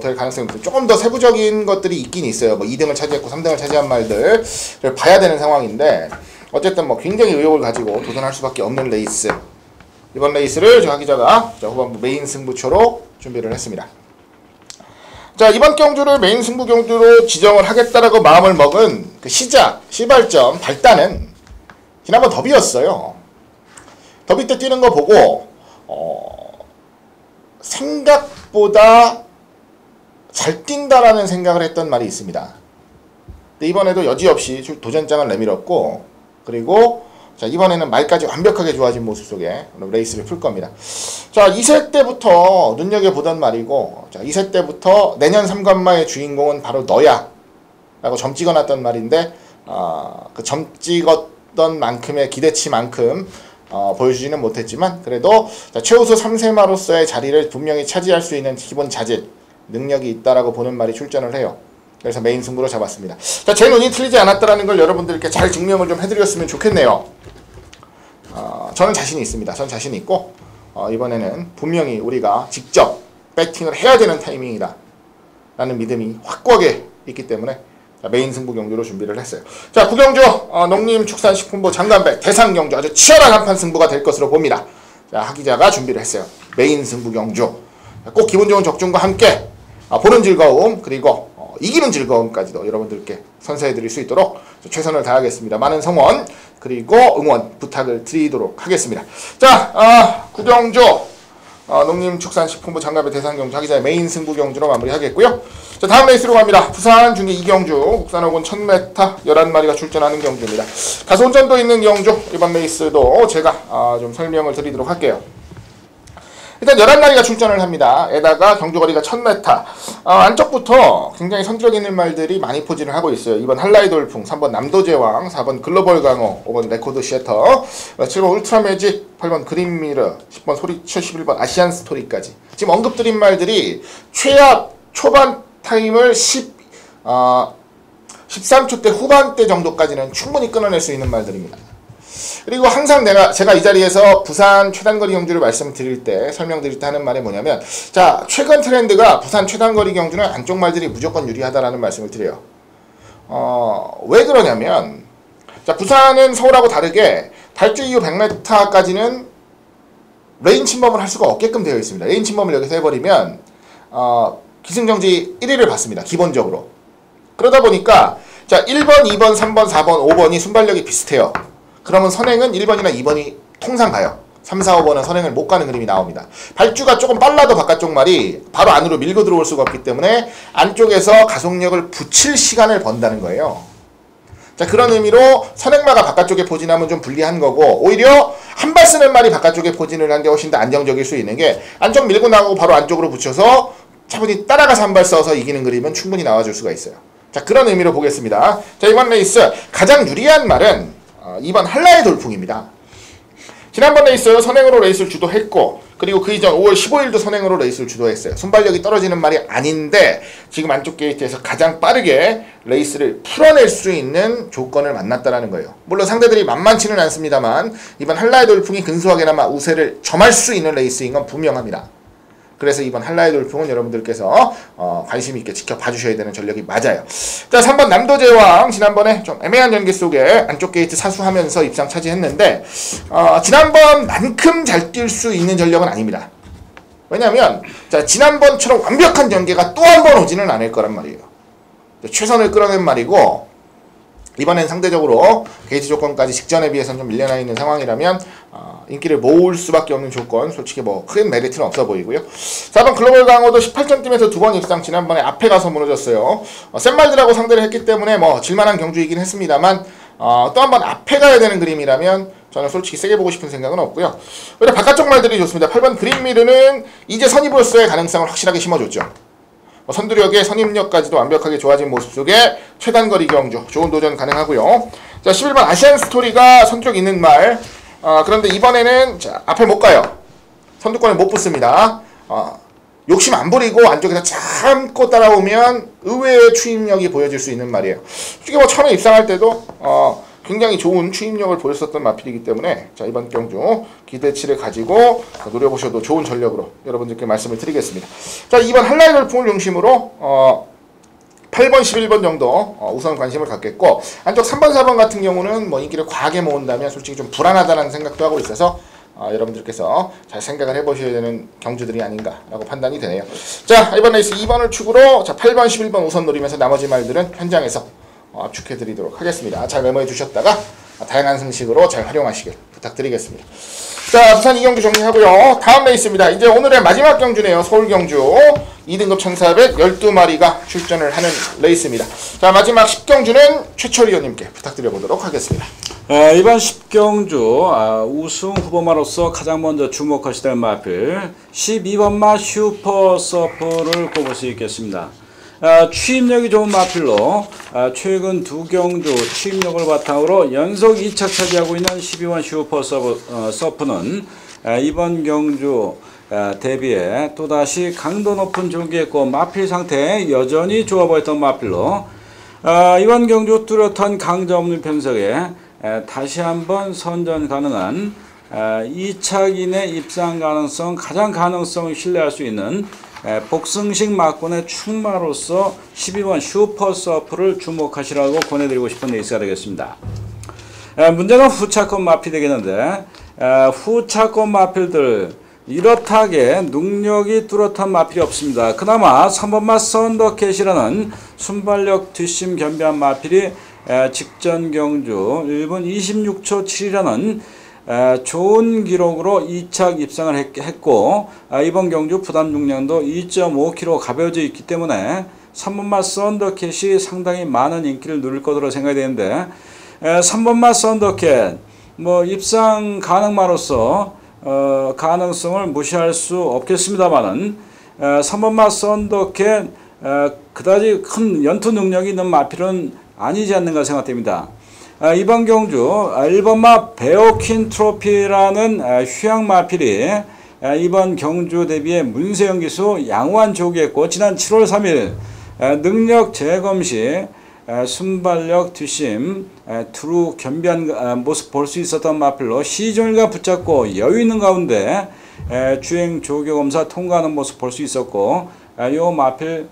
될 가능성이 있어요. 조금 더 세부적인 것들이 있긴 있어요. 뭐 2등을 차지했고 3등을 차지한 말들을 봐야 되는 상황인데, 어쨌든 뭐 굉장히 의욕을 가지고 도전할 수밖에 없는 레이스. 이번 레이스를 저 기자가 후반부 메인 승부처로 준비를 했습니다. 자, 이번 경주를 메인 승부 경주로 지정을 하겠다라고 마음을 먹은 그 시발점, 발단은 지난번 더비였어요. 더비 때 뛰는 거 보고 생각보다 잘 뛴다라는 생각을 했던 말이 있습니다. 근데 이번에도 여지없이 도전장을 내밀었고, 그리고 자, 이번에는 말까지 완벽하게 좋아진 모습 속에 레이스를 풀 겁니다. 자, 2세 때부터 눈여겨보던 말이고, 자, 2세 때부터 내년 3관마의 주인공은 바로 너야 라고 점 찍어놨던 말인데, 그 점 찍었던 만큼의 기대치만큼 보여주지는 못했지만, 그래도 자, 최우수 3세마로서의 자리를 분명히 차지할 수 있는 기본 자질, 능력이 있다라고 보는 말이 출전을 해요. 그래서 메인 승부로 잡았습니다. 자, 제 눈이 틀리지 않았다라는 걸 여러분들께 잘 증명을 좀 해드렸으면 좋겠네요. 저는 자신이 있습니다. 전 자신이 있고, 이번에는 분명히 우리가 직접 배팅을 해야 되는 타이밍이다 라는 믿음이 확고하게 있기 때문에 메인 승부 경주로 준비를 했어요. 자, 구경주 농림축산식품부 장관배 대상경주 아주 치열한 한판 승부가 될 것으로 봅니다. 자, 하기자가 준비를 했어요. 메인 승부 경주 꼭 기분 좋은 적중과 함께 보는 즐거움, 그리고 이기는 즐거움까지도 여러분들께 선사해드릴 수 있도록 최선을 다하겠습니다. 많은 성원 그리고 응원 부탁을 드리도록 하겠습니다. 자, 구경주 농림축산식품부 장갑의 대상경주 하기자의 메인 승부 경주로 마무리하겠고요. 자, 다음 레이스로 갑니다. 부산 중계 2경주 국산어군 1000m 11마리가 출전하는 경주입니다. 다소 혼전도 있는 경주, 이번 레이스도 제가 좀 설명을 드리도록 할게요. 일단 11마리가 출전을 합니다. 에다가 경주거리가 1000m. 안쪽부터 굉장히 성격 있는 말들이 많이 포진을 하고 있어요. 2번 한라이 돌풍, 3번 남도제왕, 4번 글로벌 강호, 5번 레코드 셔터, 7번 울트라 매직, 8번 그린 미러, 10번 소리쳐, 11번 아시안 스토리까지. 지금 언급드린 말들이 최하 초반 타임을 13초대 후반대 정도까지는 충분히 끊어낼 수 있는 말들입니다. 그리고 항상 제가 이 자리에서 부산 최단거리 경주를 말씀드릴 때, 설명드릴 때 하는 말이 뭐냐면, 자, 최근 트렌드가 부산 최단거리 경주는 안쪽 말들이 무조건 유리하다라는 말씀을 드려요. 왜 그러냐면, 자, 부산은 서울하고 다르게 발주 이후 100m까지는 레인 침범을 할 수가 없게끔 되어 있습니다. 레인 침범을 여기서 해버리면 기승정지 1위를 받습니다. 기본적으로. 그러다 보니까 자, 1번, 2번, 3번, 4번, 5번이 순발력이 비슷해요. 그러면 선행은 1번이나 2번이 통상 가요. 3, 4, 5번은 선행을 못 가는 그림이 나옵니다. 발주가 조금 빨라도 바깥쪽 말이 바로 안으로 밀고 들어올 수가 없기 때문에 안쪽에서 가속력을 붙일 시간을 번다는 거예요. 자, 그런 의미로 선행마가 바깥쪽에 포진하면 좀 불리한 거고, 오히려 한 발 쓰는 말이 바깥쪽에 포진을 하는 게 훨씬 더 안정적일 수 있는 게, 안쪽 밀고 나가고 바로 안쪽으로 붙여서 차분히 따라가서 한 발 써서 이기는 그림은 충분히 나와줄 수가 있어요. 자, 그런 의미로 보겠습니다. 자, 이번 레이스 가장 유리한 말은 2번 한라의 돌풍입니다. 지난번 레이스 선행으로 레이스를 주도했고, 그리고 그 이전 5월 15일도 선행으로 레이스를 주도했어요. 순발력이 떨어지는 말이 아닌데 지금 안쪽 게이트에서 가장 빠르게 레이스를 풀어낼 수 있는 조건을 만났다라는 거예요. 물론 상대들이 만만치는 않습니다만 이번 한라의 돌풍이 근소하게나마 우세를 점할 수 있는 레이스인 건 분명합니다. 그래서 이번 한라의 돌풍은 여러분들께서 관심 있게 지켜봐 주셔야 되는 전력이 맞아요. 자, 3번 남도제왕, 지난번에 좀 애매한 전개 속에 안쪽 게이트 사수하면서 입상 차지했는데 지난번만큼 잘 뛸 수 있는 전력은 아닙니다. 왜냐하면 자, 지난번처럼 완벽한 전개가 또 한 번 오지는 않을 거란 말이에요. 최선을 끌어낸 말이고, 이번엔 상대적으로 게이트 조건까지 직전에 비해서는 좀 밀려나 있는 상황이라면 인기를 모을 수밖에 없는 조건, 솔직히 뭐 큰 메리트는 없어 보이고요. 4번 글로벌 강호도 18점 팀에서 2번 입상, 지난번에 앞에 가서 무너졌어요. 센 말들하고 상대를 했기 때문에 뭐 질만한 경주이긴 했습니다만 또 한 번 앞에 가야 되는 그림이라면 저는 솔직히 세게 보고 싶은 생각은 없고요. 오히려 바깥쪽 말들이 좋습니다. 8번 그린미르는 이제 선입으로서의 가능성을 확실하게 심어줬죠. 선두력의 선입력까지도 완벽하게 좋아진 모습 속에 최단거리 경주, 좋은 도전 가능하고요. 자, 11번 아시안 스토리가 선두력 있는 말. 그런데 이번에는 자, 앞에 못 가요. 선두권에 못 붙습니다. 욕심 안 부리고 안쪽에서 참고 따라오면 의외의 추임력이 보여질 수 있는 말이에요. 솔직히 뭐 처음에 입상할 때도 굉장히 좋은 추임력을 보였었던 마필이기 때문에 자, 이번 경주 기대치를 가지고 노려보셔도 좋은 전력으로 여러분들께 말씀을 드리겠습니다. 자, 이번 한라의 돌풍을 중심으로 8번, 11번 정도 우선 관심을 갖겠고, 안쪽 3번, 4번 같은 경우는 뭐 인기를 과하게 모은다면 솔직히 좀 불안하다는 생각도 하고 있어서 여러분들께서 잘 생각을 해보셔야 되는 경주들이 아닌가라고 판단이 되네요. 자, 이번 레이스 2번을 축으로 자, 8번, 11번 우선 노리면서 나머지 말들은 현장에서 압축해드리도록 하겠습니다. 잘 메모해 주셨다가 다양한 형식으로 잘 활용하시길 부탁드리겠습니다. 자, 부산 2경주 정리하고요. 다음 레이스입니다. 이제 오늘의 마지막 경주네요. 서울 경주 2등급 1400 12마리가 출전을 하는 레이스입니다. 자, 마지막 10경주는 최철희 의원님께 부탁드려보도록 하겠습니다. 이번 10경주 우승 후보마로서 가장 먼저 주목하셔야 될 마필 12번마 슈퍼 서퍼를 꼽을 수 있겠습니다. 추임력이 좋은 마필로 최근 2경주 추임력을 바탕으로 연속 2차 차지하고 있는 12번 슈퍼 서프는 이번 경주 대비해 또다시 강도 높은 경기했고 마필 상태 여전히 좋아 보였던 마필로 이번 경주 뚜렷한 강자 없는 편석에 다시 한번 선전 가능한 2차기내 입상 가능성, 가장 가능성을 신뢰할 수 있는 복승식 막군의 충마로서 12번 슈퍼서프를 주목하시라고 권해드리고 싶은 레이스가 되겠습니다. 문제는 후차권 마필 되겠는데 후차권 마필들 이렇다게 능력이 뚜렷한 마필이 없습니다. 그나마 3번마 썬더캣이라는 순발력 뒷심 겸비한 마필이 직전 경주 1분 26초 7이라는 좋은 기록으로 2착 입상을 했고 이번 경주 부담 중량도 2.5kg 가벼워져 있기 때문에 3번마 썬더캣이 상당히 많은 인기를 누릴 것으로 생각이 되는데 3번마 썬더캣 입상 가능마로서 가능성을 무시할 수 없겠습니다만은 3번마 썬더캣 그다지 큰 연투 능력이 있는 마필은 아니지 않는가 생각됩니다. 이번 경주 1번마 베어킨 트로피라는 휴양 마필이 이번 경주 대비에 문세영 기수 양호한 조기했고 지난 7월 3일 능력 재검 시 순발력 뒷심 두루 겸비한 모습 볼 수 있었던 마필로 시종일관 붙잡고 여유 있는 가운데 주행 조교 검사 통과하는 모습 볼 수 있었고 이 마필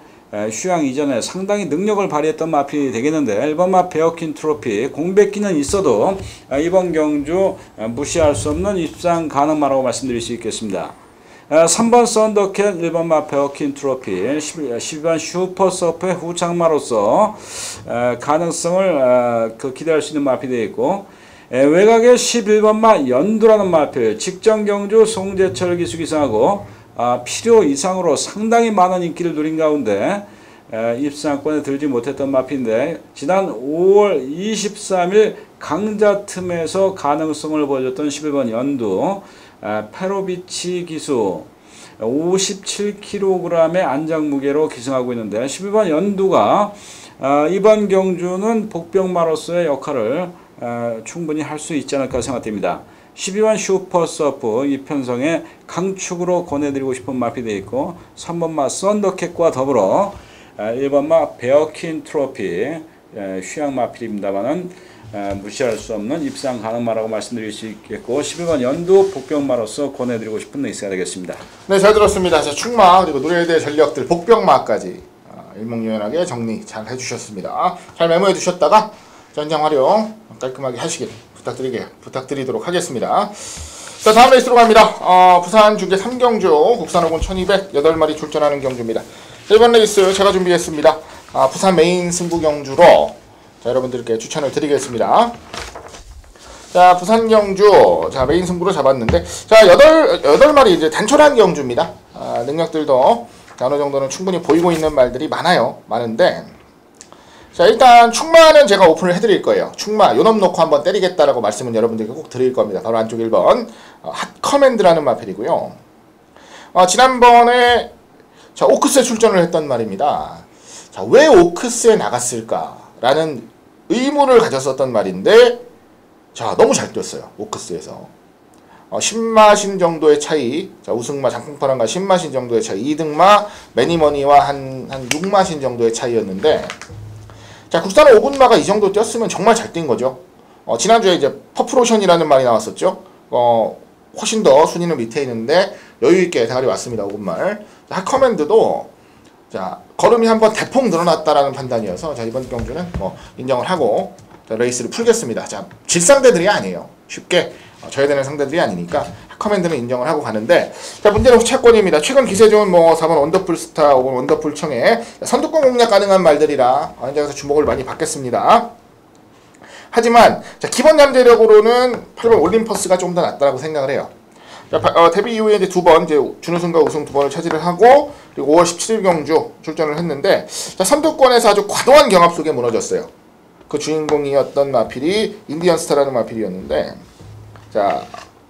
휴양 이전에 상당히 능력을 발휘했던 마필이 되겠는데 1번마 베어킨 트로피 공백기는 있어도 이번 경주 무시할 수 없는 입상 가능마라고 말씀드릴 수 있겠습니다. 3번 썬더캣 1번마 베어킨 트로피 12번 슈퍼서프의 후창마로서 가능성을 기대할 수 있는 마필이 되어 있고 외곽에 11번마 연두라는 마필 직전 경주 송재철 기수 기승하고 필요 이상으로 상당히 많은 인기를 누린 가운데 입상권에 들지 못했던 마필인데 지난 5월 23일 강자 틈에서 가능성을 보여줬던 11번 연두 페로비치 기수 57kg의 안장 무게로 기승하고 있는데 11번 연두가 이번 경주는 복병마로서의 역할을 충분히 할 수 있지 않을까 생각됩니다. 12번 슈퍼서프 이편성의 강축으로 권해드리고 싶은 마필이 되어 있고 3번마 썬더캣과 더불어 1번마 베어킨 트로피 휴양 마필입니다만은 무시할 수 없는 입상 가능마라고 말씀드릴 수 있겠고 11번 연두 복병마로서 권해드리고 싶은 레이스가 되겠습니다. 네, 잘 들었습니다. 자, 충마 그리고 노래대 전력들 복병마까지 일목요연하게 정리 잘 해주셨습니다. 잘 메모해 두셨다가 전장 활용 깔끔하게 하시길 부탁드리도록 하겠습니다. 자, 다음 레이스로 갑니다. 부산 중계 3경주 국산오군 1200 8마리 출전하는 경주입니다. 이번 레이스 제가 준비했습니다. 부산 메인 승부 경주로 자, 여러분들께 추천을 드리겠습니다. 자, 부산 경주 자, 메인 승부로 잡았는데 자, 8마리 이제 단촐한 경주입니다. 능력들도 어느 정도는 충분히 보이고 있는 말들이 많은데 자, 일단 충마는 제가 오픈을 해드릴 거예요. 충마 요놈 놓고 한번 때리겠다라고 말씀은 여러분들께 꼭 드릴 겁니다. 바로 안쪽 1번 핫커맨드라는 마필이고요. 지난번에 자, 오크스에 출전을 했던 말입니다. 자, 왜 오크스에 나갔을까라는 의문을 가졌었던 말인데 자, 너무 잘 뛰었어요. 오크스에서 10마신 정도의 차이, 자, 우승마 장풍파랑과 10마신 정도의 차이, 2등마 매니머니와 한 6마신 정도의 차이였는데 자, 국산 5군마가 이 정도 뛰었으면 정말 잘 뛴 거죠. 지난주에 이제 퍼프로션이라는 말이 나왔었죠. 훨씬 더 순위는 밑에 있는데 여유있게 대가리 왔습니다. 5군말. 핫커맨드도 자, 걸음이 한번 대폭 늘어났다라는 판단이어서 자, 이번 경주는 인정을 하고 자, 레이스를 풀겠습니다. 자, 질상대들이 아니에요. 쉽게 져야 되는 상대들이 아니니까 핫커맨드는 인정을 하고 가는데 자, 문제는 후차권입니다. 최근 기세 좋은 4번 원더풀 스타 혹은 원더풀 청에 선두권 공략 가능한 말들이라 현장에서 주목을 많이 받겠습니다. 하지만 자, 기본 잠재력으로는 8번 올림퍼스가 좀 더 낫다고 생각을 해요. 자, 데뷔 이후에 이제 2번 이제 준우승과 우승 2번을 차지를 하고 그리고 5월 17일 경주 출전을 했는데 자, 선두권에서 아주 과도한 경합 속에 무너졌어요. 그 주인공이었던 마필이 인디언 스타라는 마필이었는데 자,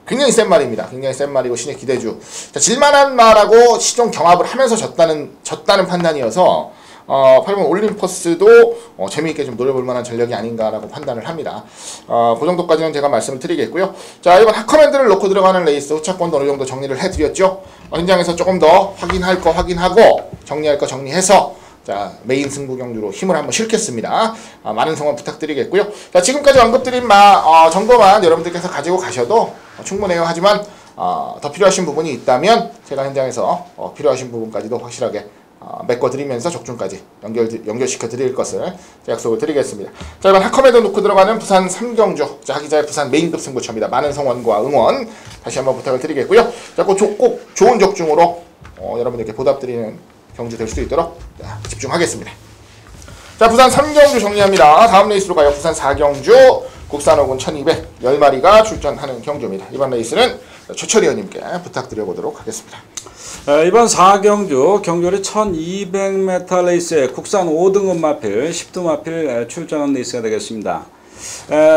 굉장히 센 말입니다. 굉장히 센 말이고 신의 기대주. 자, 질만한 말하고 시종 경합을 하면서 졌다는 판단이어서 8번 올림퍼스도 재미있게 좀 노려볼 만한 전력이 아닌가라고 판단을 합니다. 그 정도까지는 제가 말씀을 드리겠고요. 자, 이번 핫커맨드를 놓고 들어가는 레이스 후차권도 어느 정도 정리를 해드렸죠. 현장에서 조금 더 확인할 거 확인하고 정리할 거 정리해서 자, 메인 승부 경주로 힘을 한번 실겠습니다. 많은 성원 부탁드리겠고요. 자, 지금까지 언급드린 정도만 여러분들께서 가지고 가셔도 충분해요. 하지만 더 필요하신 부분이 있다면 제가 현장에서 필요하신 부분까지도 확실하게 메꿔드리면서 적중까지 연결시켜 드릴 것을 약속을 드리겠습니다. 자, 이번 핫커맨드 놓고 들어가는 부산 3경주 자, 하기자의 부산 메인급 승부처입니다. 많은 성원과 응원 다시 한번 부탁을 드리겠고요. 자, 꼭 좋은 적중으로 여러분들께 보답드리는 경주 될 수 있도록 집중하겠습니다. 자, 부산 3경주 정리합니다. 다음 레이스로 가요. 부산 4경주 국산 오군 1200 10마리가 출전하는 경주입니다. 이번 레이스는 최철희 의원님께 부탁드려보도록 하겠습니다. 이번 4경주 경주리 1200m 레이스에 국산 5등급 마필 10두 마필 출전하는 레이스가 되겠습니다.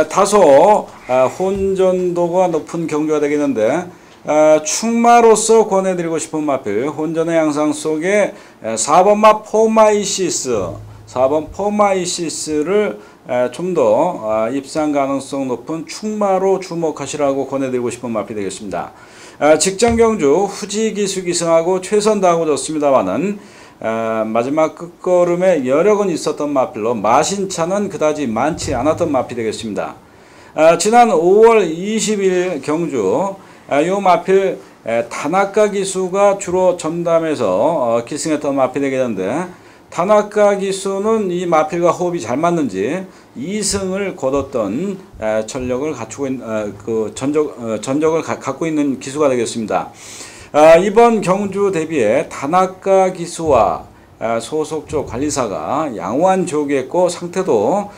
다소 혼전도가 높은 경주가 되겠는데 충마로서 권해드리고 싶은 마필 혼전의 양상 속에 4번마 포마이시스를 좀 더 입상 가능성 높은 충마로 주목하시라고 권해드리고 싶은 마필이 되겠습니다. 직전 경주 후지 기수 기승하고 최선 다하고 졌습니다만은 마지막 끝걸음에 여력은 있었던 마필로 마신차는 그다지 많지 않았던 마필이 되겠습니다. 지난 5월 20일 경주 이 마필 다나카 기수가 주로 전담해서 기승했던 마필이 되겠는데 다나카 기수는 이 마필과 호흡이 잘 맞는지 2승을 거뒀던 전력을 갖추고 있는 전적을 갖고 있는 기수가 되겠습니다. 이번 경주 대비에 다나카 기수와 소속 쪽 관리사가 양호한 조기했고 상태도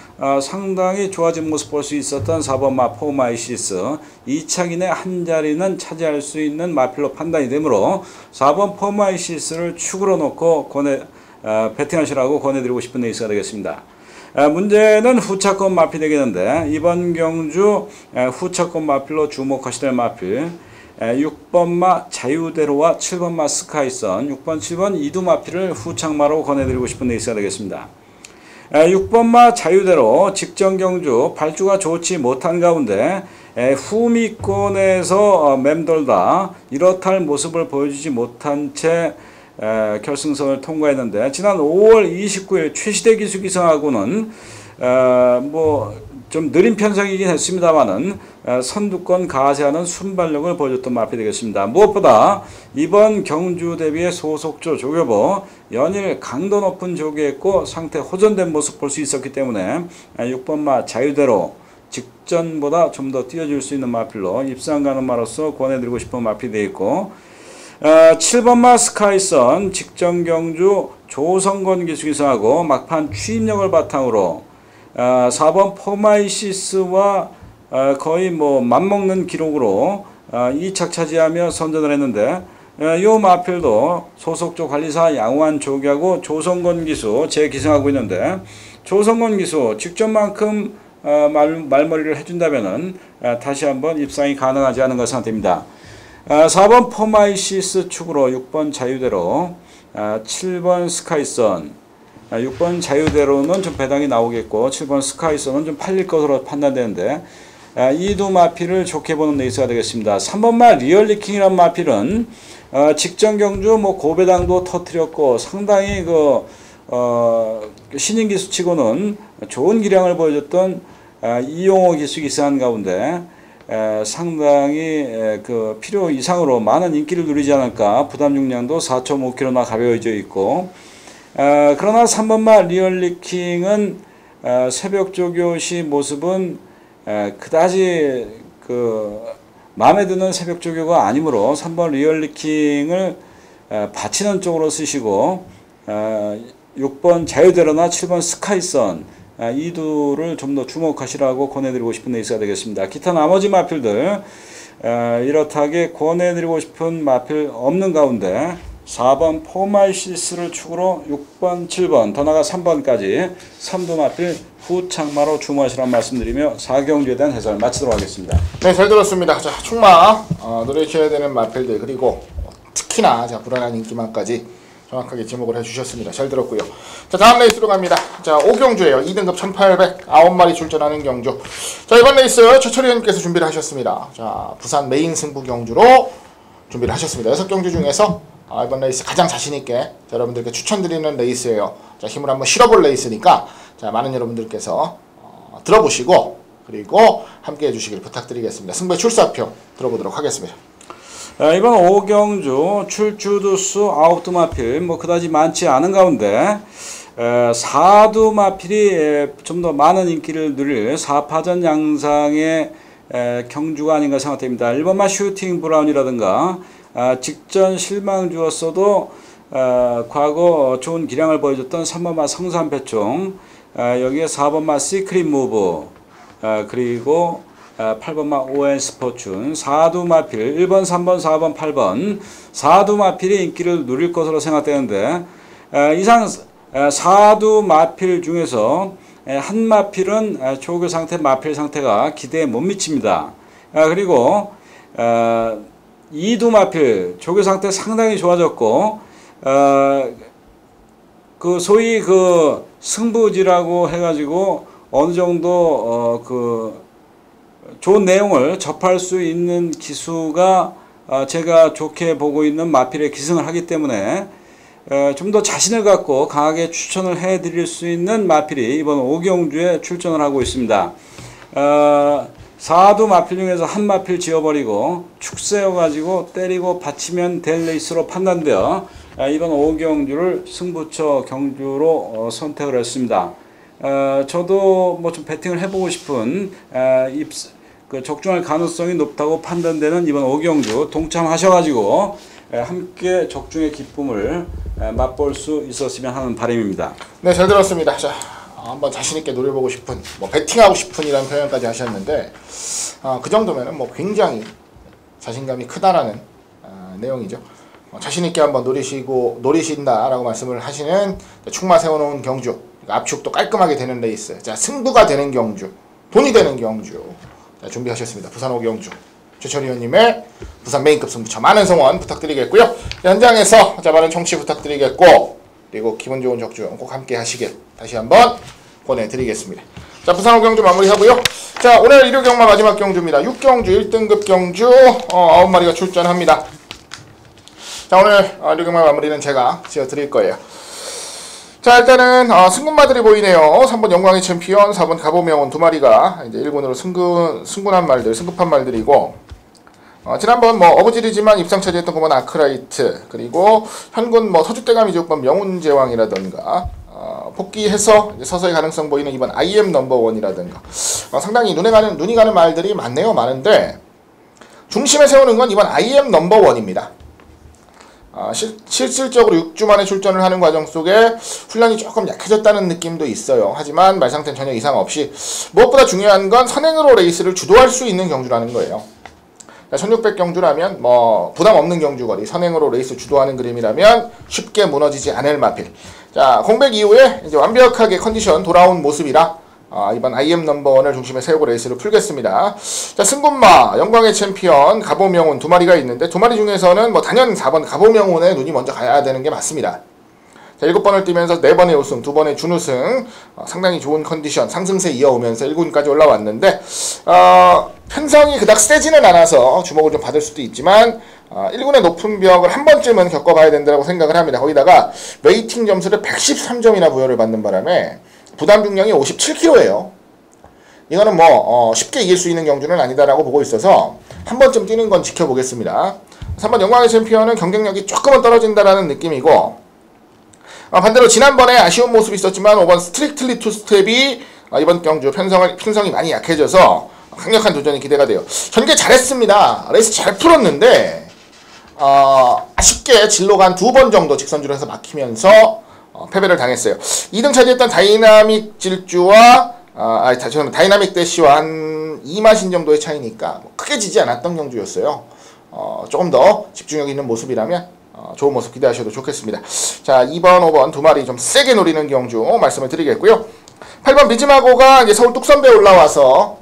상당히 좋아진 모습 볼 수 있었던 4번마 포마이시스 2차기내 한 자리는 차지할 수 있는 마필로 판단이 되므로 4번 포마이시스를 축으로 놓고 배팅하시라고 권해드리고 싶은 레이스가 되겠습니다. 문제는 후차권 마필 되겠는데 이번 경주 후차권 마필로 주목하셔야 될 마필 6번마 자유대로와 7번마 스카이선 6번 7번 이두 마필을 후착마로 권해드리고 싶은 레이스가 되겠습니다. 6번마 자유대로 직전 경주 발주가 좋지 못한 가운데 후미권에서 맴돌다 이렇다 할 모습을 보여주지 못한 채 결승선을 통과했는데 지난 5월 29일 최시대 기수 기승하고는 좀 느린 편성이긴 했습니다만은 선두권 가세하는 순발력을 보여줬던 마필이 되겠습니다. 무엇보다 이번 경주 대비의 소속조 조교보 연일 강도 높은 조기했고 상태 호전된 모습 볼 수 있었기 때문에 6번마 자유대로 직전보다 좀 더 뛰어줄 수 있는 마필로 입상 가는 마로서 권해드리고 싶은 마필이 되어 있고 7번마 스카이선 직전 경주 조성권 기수 기승하고 막판 추임력을 바탕으로 4번 포마이시스와 거의 맞먹는 기록으로 2착 차지하며 선전을 했는데 이 마필도 소속조 관리사 양호한 조기하고 조성권 기수 재기승하고 있는데 조성권 기수 직전만큼 말머리를 해준다면은 다시 한번 입상이 가능하지 않은 것 상태입니다. 4번 포마이시스 축으로 6번 자유대로 7번 스카이선 6번 자유대로는 좀 배당이 나오겠고 7번 스카이선은 좀 팔릴 것으로 판단되는데 이 두 마필을 좋게 보는 레이스가 되겠습니다. 3번마 리얼리킹이란 마필은 직전 경주 고배당도 터뜨렸고 상당히 신인 기수치고는 좋은 기량을 보여줬던 이용호 기수 기승한 가운데 상당히 필요 이상으로 많은 인기를 누리지 않을까 부담 중량도 4.5kg나 가벼워져 있고 그러나 3번마 리얼리킹은 새벽 조교시 모습은 그다지 마음에 드는 새벽 조교가 아니므로 3번 리얼리킹을 받치는 쪽으로 쓰시고 6번 자유대로나 7번 스카이선 이 두를 좀 더 주목하시라고 권해드리고 싶은 레이스가 되겠습니다. 기타 나머지 마필들 이렇다게 권해드리고 싶은 마필 없는 가운데 4번 포마이시스를 축으로 6번, 7번, 더 나아가 3번까지 3두 마필 후착마로 주목하시라는 말씀드리며 4경주에 대한 해설 마치도록 하겠습니다. 네, 잘 들었습니다. 자, 충마 노려주셔야 되는 마필들 그리고 특히나 불안한 인기만까지 정확하게 지목을 해주셨습니다. 잘 들었고요. 자, 다음 레이스로 갑니다. 자, 5경주예요. 2등급 1800 9마리 출전하는 경주. 자, 이번 레이스 최철희 의원님께서 준비를 하셨습니다. 자, 부산 메인 승부 경주로 준비를 하셨습니다. 6경주 중에서 이번 레이스 가장 자신있게 여러분들께 추천드리는 레이스예요. 자, 힘을 한번 실어볼 레이스니까 자, 많은 여러분들께서 들어보시고 그리고 함께 해주시길 부탁드리겠습니다. 승부의 출사표 들어보도록 하겠습니다. 이번 5경주 출주두수 9두 마필 그다지 많지 않은 가운데 4두 마필이 좀 더 많은 인기를 누릴 4파전 양상의 경주가 아닌가 생각됩니다. 1번마 슈팅 브라운이라든가 직전 실망주였어도 과거 좋은 기량을 보여줬던 3번마 성산배총 여기에 4번마 시크릿 무브 그리고 8번마 ON스포춘 4두 마필 1번, 3번, 4번, 8번 4두 마필이 인기를 누릴 것으로 생각되는데 이상 4두 마필 중에서 한 마필은 초교 상태, 마필 상태가 기대에 못 미칩니다. 그리고 2두 마필 초교 상태 상당히 좋아졌고 그 소위 그 승부지라고 해가지고 어느 정도 그 좋은 내용을 접할 수 있는 기수가 제가 좋게 보고 있는 마필에 기승을 하기 때문에 좀 더 자신을 갖고 강하게 추천을 해드릴 수 있는 마필이 이번 오경주에 출전을 하고 있습니다. 4두 마필 중에서 한 마필 지어버리고 축세여가지고 때리고 받치면 될 레이스로 판단되어 이번 오경주를 승부처 경주로 선택을 했습니다. 저도 뭐 좀 배팅을 해보고 싶은 그 적중할 가능성이 높다고 판단되는 이번 오경주 동참하셔가지고 함께 적중의 기쁨을 맛볼 수 있었으면 하는 바람입니다. 네, 잘 들었습니다. 자, 한번 자신있게 노려보고 싶은, 뭐 배팅하고 싶은 이라는 표현까지 하셨는데 그 정도면은 뭐 굉장히 자신감이 크다라는 내용이죠. 자신있게 한번 노리신다라고 말씀을 하시는 축마 세워놓은 경주, 압축도 깔끔하게 되는 레이스, 자 승부가 되는 경주, 돈이 되는 경주, 자, 준비하셨습니다. 부산 오경주 최철 의원님의 부산 메인급 승부처 많은 성원 부탁드리겠고요. 현장에서 자 많은 청취 부탁드리겠고, 그리고 기분 좋은 적중 꼭 함께 하시길 다시 한번 권해드리겠습니다. 자, 부산 오경주 마무리하고요. 자, 오늘 일요 경마 마지막 경주입니다. 6경주 1등급 경주 9마리가 출전합니다. 자, 오늘 일요 경마 마무리는 제가 지어드릴 거예요. 자, 일단은 승군마들이 보이네요. 3번 영광의 챔피언, 4번 가보명은 두 마리가 이제 1군으로 승군한 말들, 승급한 말들이고, 지난번 뭐 어부질이지만 입상 차지했던 고만 아크라이트, 그리고 현군 뭐 서주대감이 조건 명운제왕이라던가, 복귀해서 서서히 가능성 보이는 이번 IM 넘버원이라든가, 상당히 눈이 가는 말들이 많네요. 많은데 중심에 세우는 건 이번 IM 넘버원입니다. 실질적으로 6주 만에 출전을 하는 과정 속에 훈련이 조금 약해졌다는 느낌도 있어요. 하지만 말 상태는 전혀 이상 없이, 무엇보다 중요한 건 선행으로 레이스를 주도할 수 있는 경주라는 거예요. 1600 경주라면 뭐 부담 없는 경주거리, 선행으로 레이스 주도하는 그림이라면 쉽게 무너지지 않을 마필. 자, 공백 이후에 이제 완벽하게 컨디션 돌아온 모습이라 이번 IM 넘버원을 중심에 세우고 레이스를 풀겠습니다. 자, 승군마, 영광의 챔피언, 가보명운 두 마리가 있는데, 두 마리 중에서는 뭐 단연 4번 가보명운에 눈이 먼저 가야 되는 게 맞습니다. 자, 7번을 뛰면서 4번의 우승, 2번의 준우승, 상당히 좋은 컨디션, 상승세 이어오면서 1군까지 올라왔는데, 편성이 그닥 세지는 않아서 주목을 좀 받을 수도 있지만, 1군의 높은 벽을 한 번쯤은 겪어봐야 된다고 생각을 합니다. 거기다가 웨이팅 점수를 113점이나 부여를 받는 바람에 부담 중량이 57kg예요. 이거는 뭐 쉽게 이길 수 있는 경주는 아니다라고 보고 있어서 한 번쯤 뛰는 건 지켜보겠습니다. 3번 영광의 챔피언은 경쟁력이 조금은 떨어진다라는 느낌이고, 반대로 지난번에 아쉬운 모습이 있었지만 5번 스트릭틀리 투스텝이 이번 경주 편성이 많이 약해져서 강력한 도전이 기대가 돼요. 전개 잘했습니다. 레이스 잘 풀었는데 아쉽게 진로가 한 2번 정도 직선주로 해서 막히면서 패배를 당했어요. 2등 차지했던 다이나믹 질주와 다이나믹 대시와 한 2마신 정도의 차이니까 크게 지지 않았던 경주였어요. 조금 더 집중력 있는 모습이라면 좋은 모습 기대하셔도 좋겠습니다. 자, 2번, 5번 두 마리 좀 세게 노리는 경주 말씀을 드리겠고요. 8번 미즈마고가 이제 서울 뚝섬배에 올라와서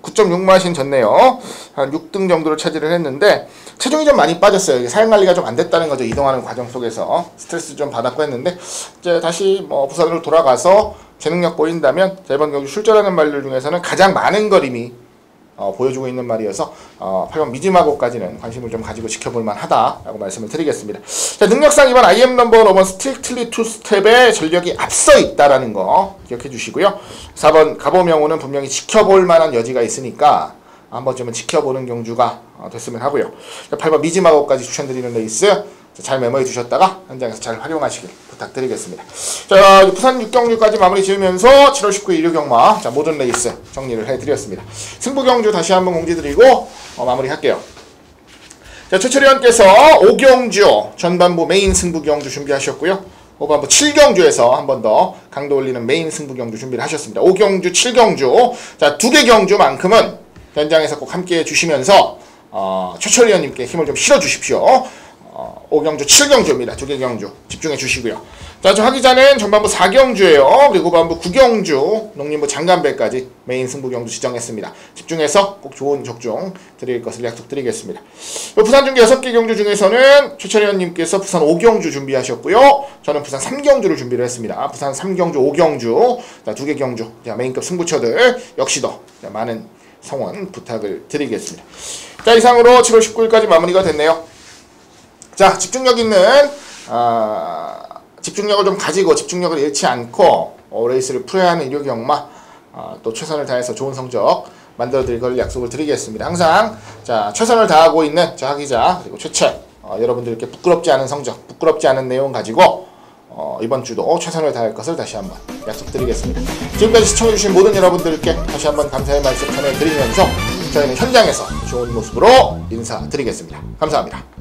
9.6마신 졌네요. 한 6등 정도를 차지를 했는데 체중이 좀 많이 빠졌어요. 사용 관리가 좀 안 됐다는 거죠. 이동하는 과정 속에서 스트레스 좀 받았고 했는데, 이제 다시 뭐 부산으로 돌아가서 제 능력 보인다면 이번 경주 출전하는 말들 중에서는 가장 많은 그림이 보여주고 있는 말이어서 8번 미즈마고까지는 관심을 좀 가지고 지켜볼 만하다라고 말씀을 드리겠습니다. 자, 능력상 이번 IM 넘버 5번 스트릭틀리 투스텝의 전력이 앞서 있다라는 거 기억해 주시고요. 4번 가보명호는 분명히 지켜볼 만한 여지가 있으니까 한 번쯤은 지켜보는 경주가 됐으면 하고요. 자, 8번 미즈마고까지 추천드리는 레이스 잘 메모해 두셨다가 현장에서 잘 활용하시길 부탁드리겠습니다. 자, 부산 6경주까지 마무리 지으면서 7월 19일 일요 경마, 자, 모든 레이스 정리를 해드렸습니다. 승부 경주 다시 한번 공지드리고 마무리할게요. 자, 최철위원께서 오경주 전반부 메인 승부 경주 준비하셨고요. 후반부 7경주에서 한 번 더 강도 올리는 메인 승부 경주 준비를 하셨습니다. 5경주, 7경주. 자, 2개 경주만큼은 현장에서 꼭 함께 해주시면서 최철리 의원님께 힘을 좀 실어주십시오. 5경주, 7경주입니다. 2개 경주 집중해 주시고요. 자, 저 하기자는 전반부 4경주예요. 그리고 후반부 9경주, 농림부 장간배까지 메인 승부 경주 지정했습니다. 집중해서 꼭 좋은 적중 드릴 것을 약속드리겠습니다. 부산 중계 6개 경주 중에서는 최철희 의원님께서 부산 5경주 준비하셨고요. 저는 부산 3경주를 준비를 했습니다. 부산 3경주, 5경주, 자, 2개 경주, 자, 메인급 승부처들 역시도 많은 성원 부탁을 드리겠습니다. 자, 이상으로 7월 19일까지 마무리가 됐네요. 자, 집중력 있는 집중력을 좀 가지고 집중력을 잃지 않고 레이스를 풀어야 하는 일요경마 또 최선을 다해서 좋은 성적 만들어 드릴 걸 약속을 드리겠습니다. 항상 자, 최선을 다하고 있는 저 하기자 그리고 최채 여러분들께 부끄럽지 않은 성적, 부끄럽지 않은 내용 가지고 이번 주도 최선을 다할 것을 다시 한번 약속드리겠습니다. 지금까지 시청해주신 모든 여러분들께 다시 한번 감사의 말씀 전해드리면서 저희는 현장에서 좋은 모습으로 인사드리겠습니다. 감사합니다.